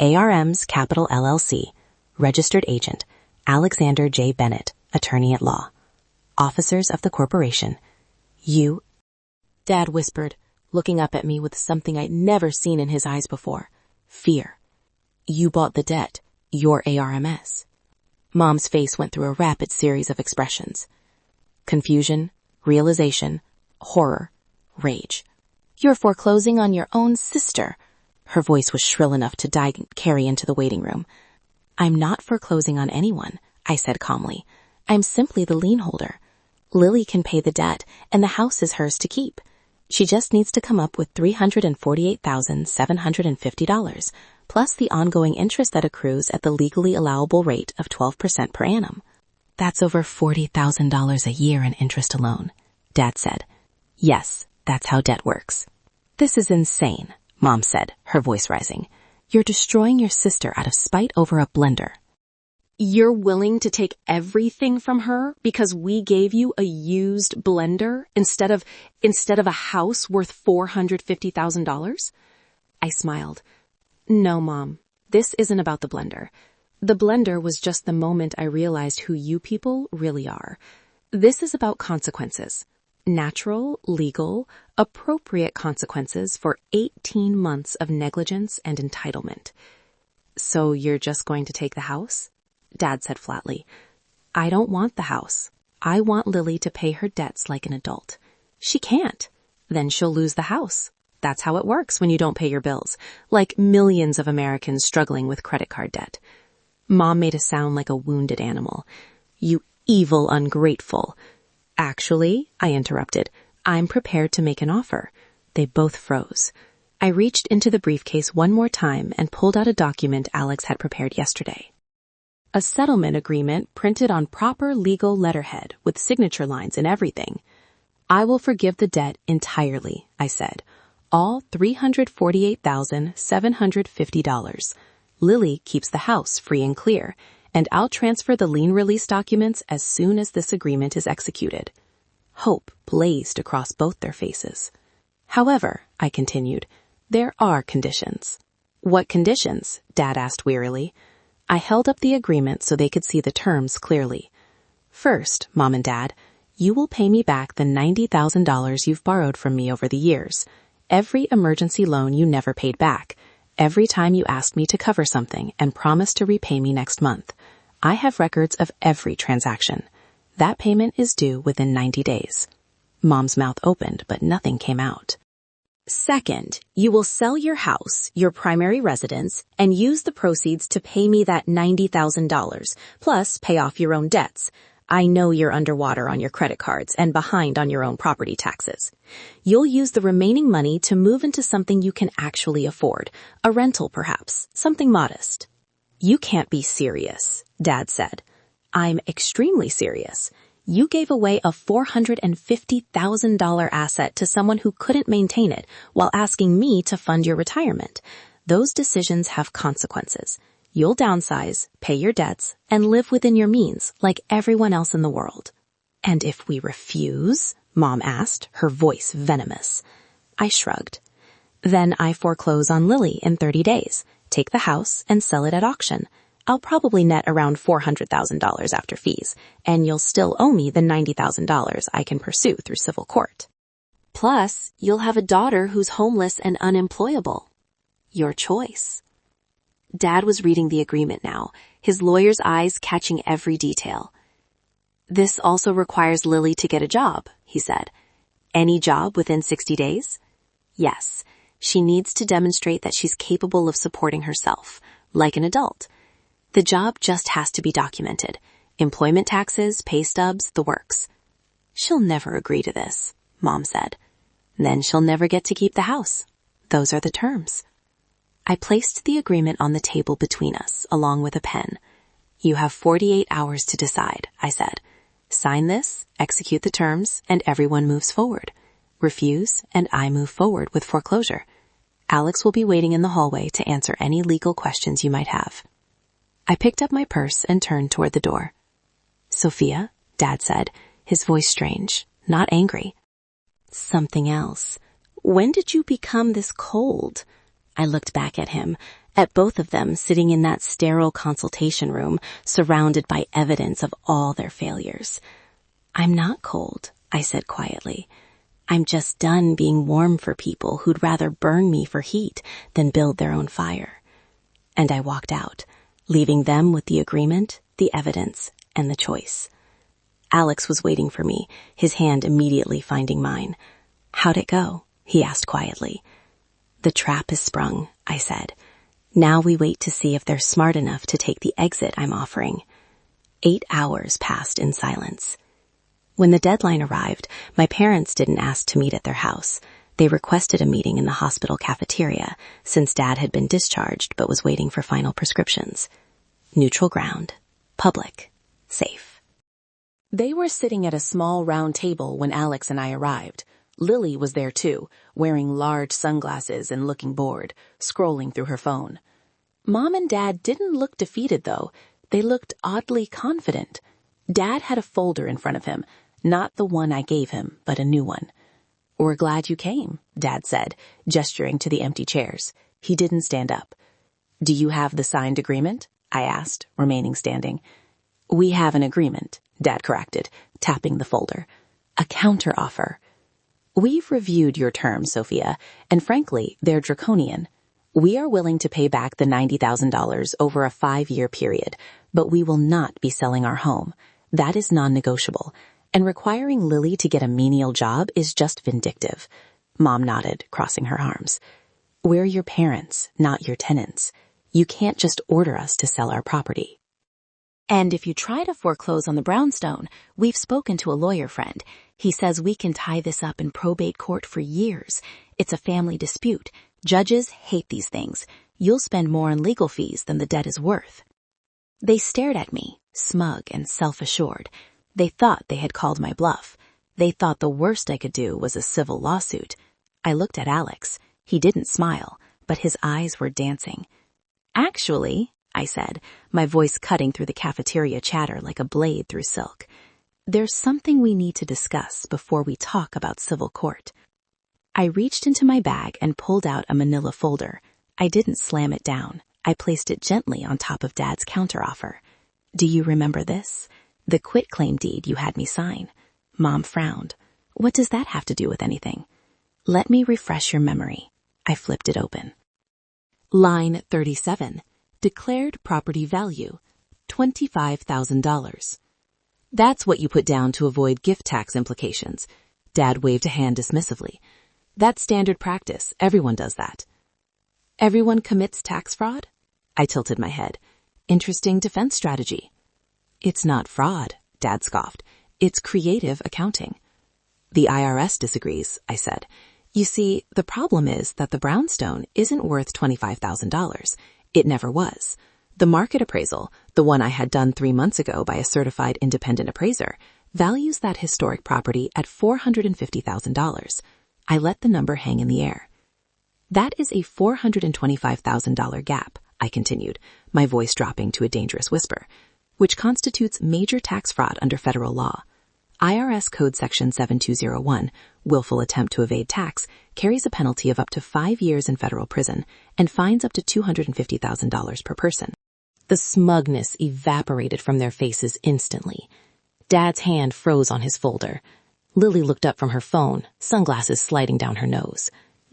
A.R.M.S. Capital LLC, registered agent, Alexander J. Bennett, attorney at law. Officers of the corporation. You, Dad whispered, looking up at me with something I'd never seen in his eyes before. Fear. "You bought the debt. You're A.R.M.S. Mom's face went through a rapid series of expressions. Confusion, realization, horror, rage. "You're foreclosing on your own sister." Her voice was shrill enough to carry into the waiting room. "I'm not foreclosing on anyone," I said calmly. "I'm simply the lien holder. Lily can pay the debt, and the house is hers to keep. She just needs to come up with $348,750, plus the ongoing interest that accrues at the legally allowable rate of 12% per annum. That's over $40,000 a year in interest alone," Dad said. "Yes, that's how debt works." "This is insane," Mom said, her voice rising. "You're destroying your sister out of spite over a blender." You're willing to take everything from her because we gave you a used blender instead of a house worth $450,000? I smiled. No, Mom. This isn't about the blender. The blender was just the moment I realized who you people really are. This is about consequences. Natural, legal, appropriate consequences for 18 months of negligence and entitlement. So you're just going to take the house? Dad said flatly. I don't want the house. I want Lily to pay her debts like an adult. She can't. Then she'll lose the house. That's how it works when you don't pay your bills, like millions of Americans struggling with credit card debt. Mom made a sound like a wounded animal. You evil ungrateful. Actually, I interrupted, I'm prepared to make an offer. They both froze. I reached into the briefcase one more time and pulled out a document Alex had prepared yesterday. A settlement agreement printed on proper legal letterhead with signature lines and everything. I will forgive the debt entirely, I said. All $348,750. Lily keeps the house free and clear, and I'll transfer the lien release documents as soon as this agreement is executed. Hope blazed across both their faces. However, I continued, there are conditions. What conditions? Dad asked wearily. I held up the agreement so they could see the terms clearly. First, Mom and Dad, you will pay me back the $90,000 you've borrowed from me over the years. Every emergency loan you never paid back. Every time you asked me to cover something and promised to repay me next month. I have records of every transaction. That payment is due within 90 days. Mom's mouth opened, but nothing came out. Second, you will sell your house, your primary residence, and use the proceeds to pay me that $90,000, plus pay off your own debts. I know you're underwater on your credit cards and behind on your own property taxes. You'll use the remaining money to move into something you can actually afford, a rental perhaps, something modest. You can't be serious, Dad said. I'm extremely serious. You gave away a $450,000 asset to someone who couldn't maintain it while asking me to fund your retirement. Those decisions have consequences. You'll downsize, pay your debts, and live within your means like everyone else in the world. And if we refuse? Mom asked, her voice venomous. I shrugged. Then I foreclose on Lily in 30 days, take the house, and sell it at auction. I'll probably net around $400,000 after fees, and you'll still owe me the $90,000 I can pursue through civil court. Plus, you'll have a daughter who's homeless and unemployable. Your choice. Dad was reading the agreement now, his lawyer's eyes catching every detail. This also requires Lily to get a job, he said. Any job within 60 days? Yes, she needs to demonstrate that she's capable of supporting herself, like an adult. The job just has to be documented. Employment taxes, pay stubs, the works. She'll never agree to this, Mom said. Then she'll never get to keep the house. Those are the terms. I placed the agreement on the table between us, along with a pen. You have 48 hours to decide, I said. Sign this, execute the terms, and everyone moves forward. Refuse, and I move forward with foreclosure. Alex will be waiting in the hallway to answer any legal questions you might have. I picked up my purse and turned toward the door. Sophia, Dad said, his voice strange, not angry. Something else. When did you become this cold? I looked back at him, at both of them sitting in that sterile consultation room, surrounded by evidence of all their failures. I'm not cold, I said quietly. I'm just done being warm for people who'd rather burn me for heat than build their own fire. And I walked out, leaving them with the agreement, the evidence, and the choice. Alex was waiting for me, his hand immediately finding mine. How'd it go? He asked quietly. The trap is sprung, I said. Now we wait to see if they're smart enough to take the exit I'm offering. 8 hours passed in silence. When the deadline arrived, my parents didn't ask to meet at their house. They requested a meeting in the hospital cafeteria, since Dad had been discharged but was waiting for final prescriptions. Neutral ground, public, safe. They were sitting at a small round table when Alex and I arrived. Lily was there too, wearing large sunglasses and looking bored, scrolling through her phone. Mom and Dad didn't look defeated though. They looked oddly confident. Dad had a folder in front of him, not the one I gave him, but a new one. "We're glad you came," Dad said, gesturing to the empty chairs. He didn't stand up. "Do you have the signed agreement?" I asked, remaining standing. "We have an agreement," Dad corrected, tapping the folder. "A counteroffer. We've reviewed your terms, Sophia, and frankly, they're draconian. We are willing to pay back the $90,000 over a 5-year period, but we will not be selling our home. That is non-negotiable, and requiring Lily to get a menial job is just vindictive." Mom nodded, crossing her arms. "We're your parents, not your tenants. You can't just order us to sell our property. And if you try to foreclose on the brownstone, we've spoken to a lawyer friend. He says we can tie this up in probate court for years. It's a family dispute. Judges hate these things. You'll spend more on legal fees than the debt is worth." They stared at me, smug and self-assured. They thought they had called my bluff. They thought the worst I could do was a civil lawsuit. I looked at Alex. He didn't smile, but his eyes were dancing. "Actually," I said, my voice cutting through the cafeteria chatter like a blade through silk, "there's something we need to discuss before we talk about civil court." I reached into my bag and pulled out a manila folder. I didn't slam it down. I placed it gently on top of Dad's counteroffer. "Do you remember this? The quitclaim deed you had me sign." Mom frowned. "What does that have to do with anything?" "Let me refresh your memory." I flipped it open. Line 37. Declared property value, $25,000. "That's what you put down to avoid gift tax implications." Dad waved a hand dismissively. "That's standard practice. Everyone does that." "Everyone commits tax fraud?" I tilted my head. "Interesting defense strategy." "It's not fraud," Dad scoffed. "It's creative accounting." "The IRS disagrees," I said. "You see, the problem is that the brownstone isn't worth $25,000. It never was. The market appraisal, the one I had done 3 months ago by a certified independent appraiser, values that historic property at $450,000. I let the number hang in the air. "That is a $425,000 gap," I continued, my voice dropping to a dangerous whisper, "which constitutes major tax fraud under federal law. IRS Code Section 7201, willful attempt to evade tax, carries a penalty of up to 5 years in federal prison and fines up to $250,000 per person." The smugness evaporated from their faces instantly. Dad's hand froze on his folder. Lily looked up from her phone, sunglasses sliding down her nose.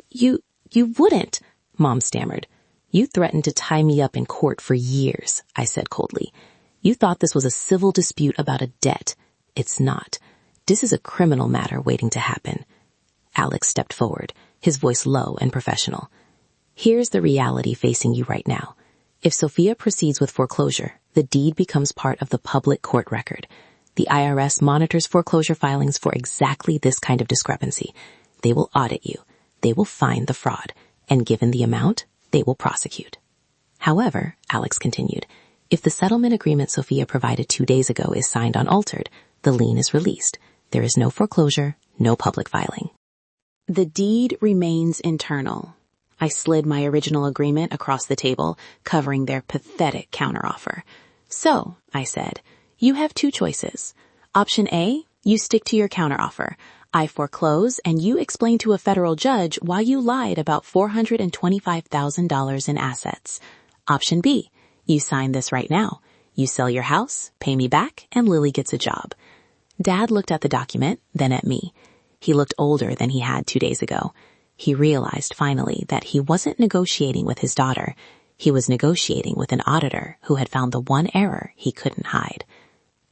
You wouldn't," Mom stammered. "You threatened to tie me up in court for years," I said coldly. "You thought this was a civil dispute about a debt. It's not. This is a criminal matter waiting to happen." Alex stepped forward, his voice low and professional. "Here's the reality facing you right now. If Sophia proceeds with foreclosure, the deed becomes part of the public court record. The IRS monitors foreclosure filings for exactly this kind of discrepancy. They will audit you. They will find the fraud. And given the amount, they will prosecute." "However," Alex continued, "if the settlement agreement Sophia provided 2 days ago is signed unaltered, the lien is released. There is no foreclosure, no public filing. The deed remains internal." I slid my original agreement across the table, covering their pathetic counteroffer. "So," I said, "you have 2 choices. Option A, you stick to your counteroffer. I foreclose and you explain to a federal judge why you lied about $425,000 in assets. Option B, you sign this right now. You sell your house, pay me back, and Lily gets a job." Dad looked at the document, then at me. He looked older than he had 2 days ago. He realized finally that he wasn't negotiating with his daughter. He was negotiating with an auditor who had found the one error he couldn't hide.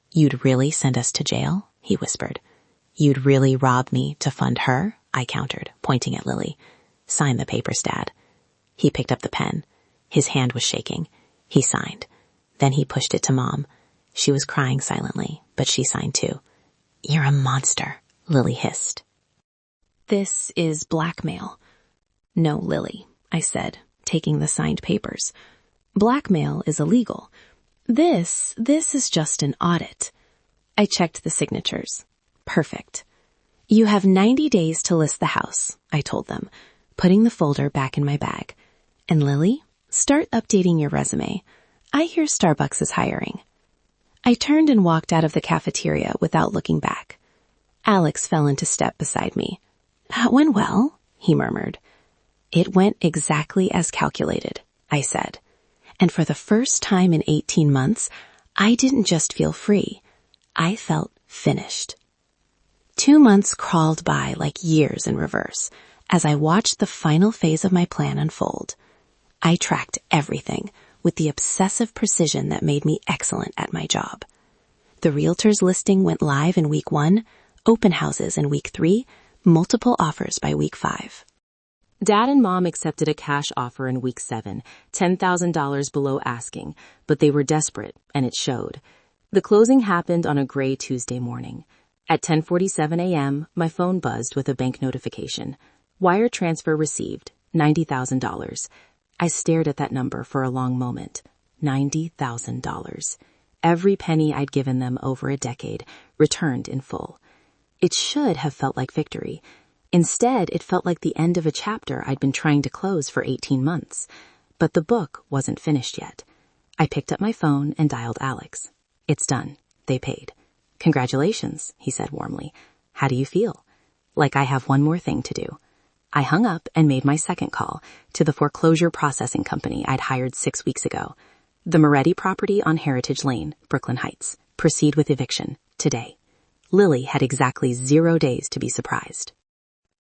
"You'd really send us to jail?" he whispered. "You'd really rob me to fund her?" I countered, pointing at Lily. "Sign the papers, Dad." He picked up the pen. His hand was shaking. He signed. Then he pushed it to Mom. She was crying silently, but she signed too. "You're a monster," Lily hissed. "This is blackmail." "No, Lily," I said, taking the signed papers. "Blackmail is illegal. This is just an audit." I checked the signatures. Perfect. "You have 90 days to list the house," I told them, putting the folder back in my bag. "And Lily, start updating your resume. I hear Starbucks is hiring. I turned and walked out of the cafeteria without looking back. Alex fell into step beside me. That went well, he murmured. It went exactly as calculated, I said. And for the first time in 18 months, I didn't just feel free. I felt finished. 2 months crawled by like years in reverse as I watched the final phase of my plan unfold. I tracked everything with the obsessive precision that made me excellent at my job. The realtor's listing went live in week 1, open houses in week 3, multiple offers by week 5. Dad and Mom accepted a cash offer in week 7, $10,000 below asking, but they were desperate, and it showed. The closing happened on a gray Tuesday morning. At 10:47 a.m., my phone buzzed with a bank notification. Wire transfer received, $90,000. I stared at that number for a long moment. $90,000. Every penny I'd given them over a decade, returned in full. It should have felt like victory. Instead, it felt like the end of a chapter I'd been trying to close for 18 months. But the book wasn't finished yet. I picked up my phone and dialed Alex. It's done. They paid. Congratulations, he said warmly. How do you feel? Like I have one more thing to do. I hung up and made my second call to the foreclosure processing company I'd hired 6 weeks ago. The Moretti property on Heritage Lane, Brooklyn Heights. Proceed with eviction. Today. Lily had exactly 0 days to be surprised.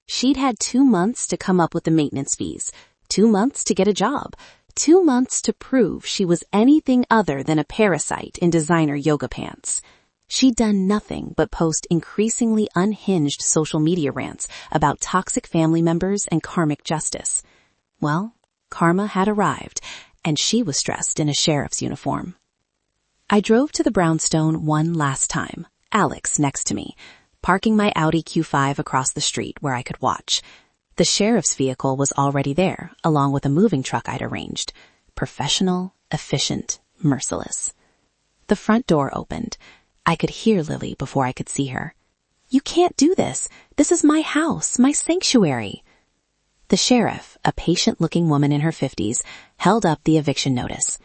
She'd had 2 months to come up with the maintenance fees, 2 months to get a job, 2 months to prove she was anything other than a parasite in designer yoga pants. She'd done nothing but post increasingly unhinged social media rants about toxic family members and karmic justice. Well, karma had arrived, and she was dressed in a sheriff's uniform. I drove to the brownstone one last time, Alex next to me, parking my Audi Q5 across the street where I could watch. The sheriff's vehicle was already there, along with a moving truck I'd arranged. Professional, efficient, merciless. The front door opened. I could hear Lily before I could see her. You can't do this. This is my house, my sanctuary. The sheriff, a patient-looking woman in her 50s, held up the eviction notice.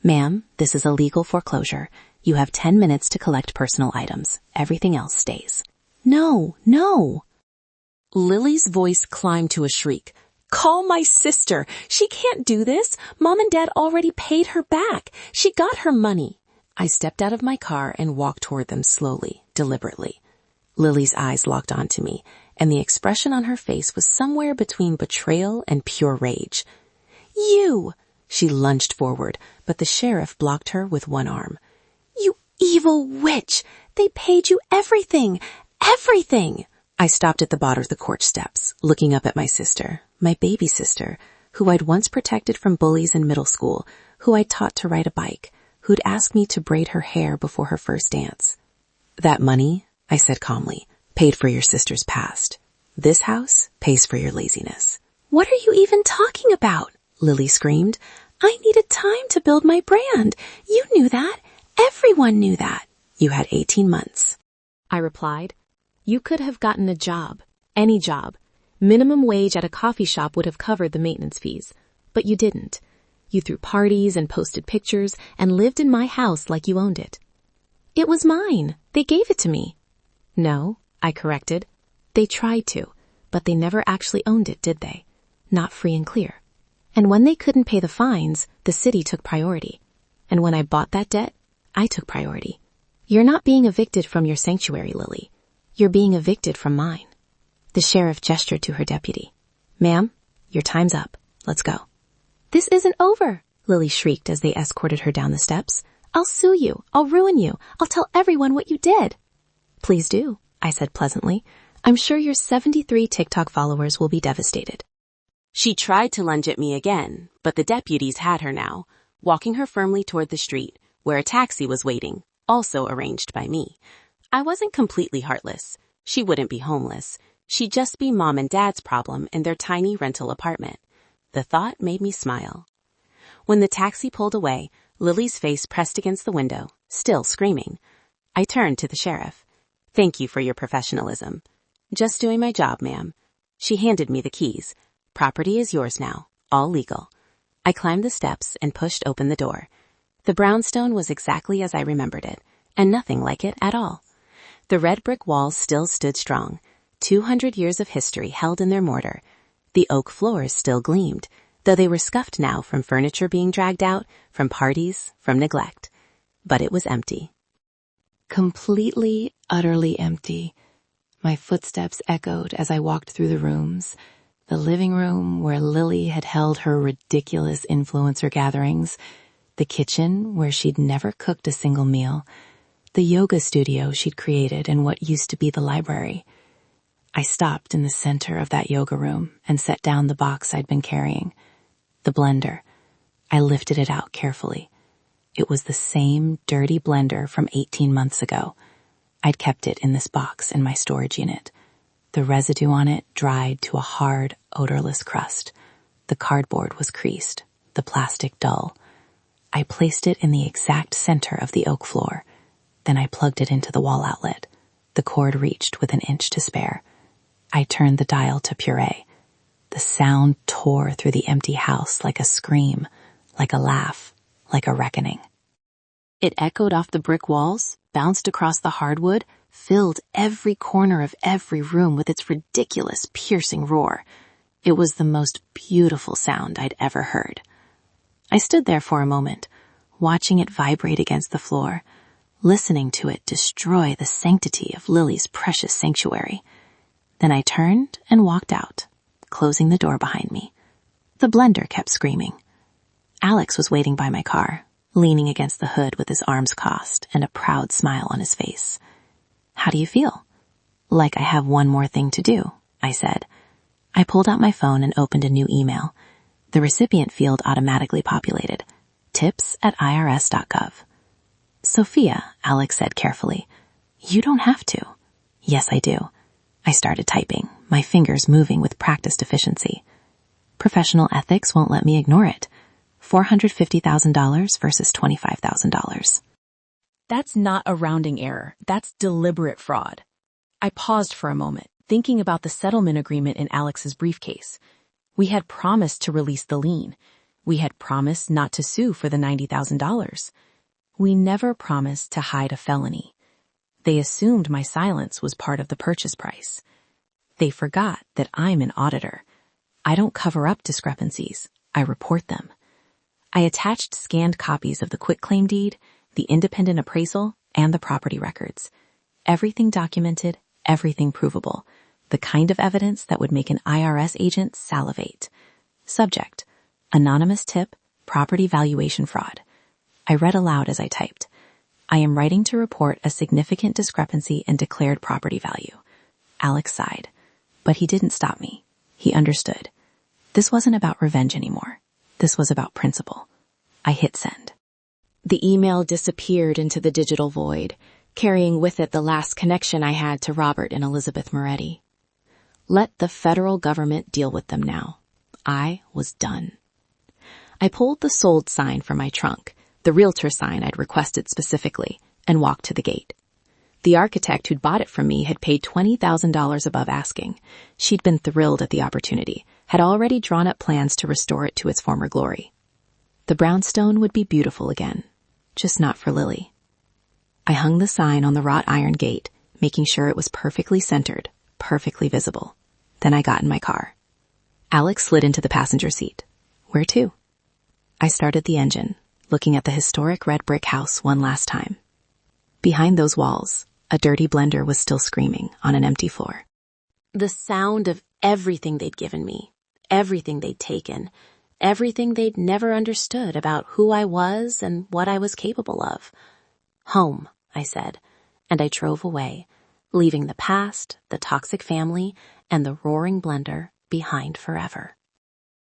Ma'am, this is a legal foreclosure. You have 10 minutes to collect personal items. Everything else stays. No, no. Lily's voice climbed to a shriek. Call my sister. She can't do this. Mom and Dad already paid her back. She got her money. I stepped out of my car and walked toward them slowly, deliberately. Lily's eyes locked onto me, and the expression on her face was somewhere between betrayal and pure rage. You! She lunged forward, but the sheriff blocked her with one arm. You evil witch! They paid you everything! Everything! I stopped at the bottom of the porch steps, looking up at my sister, my baby sister, who I'd once protected from bullies in middle school, who I'd taught to ride a bike, who'd asked me to braid her hair before her first dance. That money, I said calmly, paid for your sister's past. This house pays for your laziness. What are you even talking about? Lily screamed. I needed time to build my brand. You knew that. Everyone knew that. You had 18 months. I replied. You could have gotten a job. Any job. Minimum wage at a coffee shop would have covered the maintenance fees. But you didn't. You threw parties and posted pictures and lived in my house like you owned it. It was mine. They gave it to me. No, I corrected. They tried to, but they never actually owned it, did they? Not free and clear. And when they couldn't pay the fines, the city took priority. And when I bought that debt, I took priority. You're not being evicted from your sanctuary, Lily. You're being evicted from mine. The sheriff gestured to her deputy. Ma'am, your time's up. Let's go. This isn't over, Lily shrieked as they escorted her down the steps. I'll sue you. I'll ruin you. I'll tell everyone what you did. Please do, I said pleasantly. I'm sure your 73 TikTok followers will be devastated. She tried to lunge at me again, but the deputies had her now, walking her firmly toward the street, where a taxi was waiting, also arranged by me. I wasn't completely heartless. She wouldn't be homeless. She'd just be Mom and Dad's problem in their tiny rental apartment. The thought made me smile. When the taxi pulled away, Lily's face pressed against the window, still screaming. I turned to the sheriff. Thank you for your professionalism. Just doing my job, ma'am. She handed me the keys. Property is yours now, all legal. I climbed the steps and pushed open the door. The brownstone was exactly as I remembered it, and nothing like it at all. The red brick walls still stood strong, 200 years of history held in their mortar. The oak floors still gleamed, though they were scuffed now from furniture being dragged out, from parties, from neglect. But it was empty. Completely, utterly empty. My footsteps echoed as I walked through the rooms. The living room where Lily had held her ridiculous influencer gatherings. The kitchen where she'd never cooked a single meal. The yoga studio she'd created in what used to be the library. I stopped in the center of that yoga room and set down the box I'd been carrying. The blender. I lifted it out carefully. It was the same dirty blender from 18 months ago. I'd kept it in this box in my storage unit. The residue on it dried to a hard, odorless crust. The cardboard was creased, the plastic dull. I placed it in the exact center of the oak floor. Then I plugged it into the wall outlet. The cord reached with an inch to spare. I turned the dial to puree. The sound tore through the empty house like a scream, like a laugh, like a reckoning. It echoed off the brick walls, bounced across the hardwood, filled every corner of every room with its ridiculous, piercing roar. It was the most beautiful sound I'd ever heard. I stood there for a moment, watching it vibrate against the floor, listening to it destroy the sanctity of Lily's precious sanctuary. Then I turned and walked out, closing the door behind me. The blender kept screaming. Alex was waiting by my car, leaning against the hood with his arms crossed and a proud smile on his face. "How do you feel?" "Like I have one more thing to do," I said. I pulled out my phone and opened a new email. The recipient field automatically populated. tips@irs.gov. "Sophia," Alex said carefully, "you don't have to." "Yes, I do." I started typing, my fingers moving with practiced efficiency. Professional ethics won't let me ignore it. $450,000 versus $25,000. That's not a rounding error. That's deliberate fraud. I paused for a moment, thinking about the settlement agreement in Alex's briefcase. We had promised to release the lien. We had promised not to sue for the $90,000. We never promised to hide a felony. They assumed my silence was part of the purchase price. They forgot that I'm an auditor. I don't cover up discrepancies. I report them. I attached scanned copies of the quitclaim deed, the independent appraisal, and the property records. Everything documented, everything provable. The kind of evidence that would make an IRS agent salivate. Subject: anonymous tip, property valuation fraud. I read aloud as I typed. I am writing to report a significant discrepancy in declared property value. Alex sighed, but he didn't stop me. He understood. This wasn't about revenge anymore. This was about principle. I hit send. The email disappeared into the digital void, carrying with it the last connection I had to Robert and Elizabeth Moretti. Let the federal government deal with them now. I was done. I pulled the sold sign from my trunk, the realtor sign I'd requested specifically, and walked to the gate. The architect who'd bought it from me had paid $20,000 above asking. She'd been thrilled at the opportunity, had already drawn up plans to restore it to its former glory. The brownstone would be beautiful again, just not for Lily. I hung the sign on the wrought iron gate, making sure it was perfectly centered, perfectly visible. Then I got in my car. Alex slid into the passenger seat. "Where to?" I started the engine, looking at the historic red brick house one last time. Behind those walls, a dirty blender was still screaming on an empty floor. The sound of everything they'd given me, everything they'd taken, everything they'd never understood about who I was and what I was capable of. "Home," I said, and I drove away, leaving the past, the toxic family, and the roaring blender behind forever.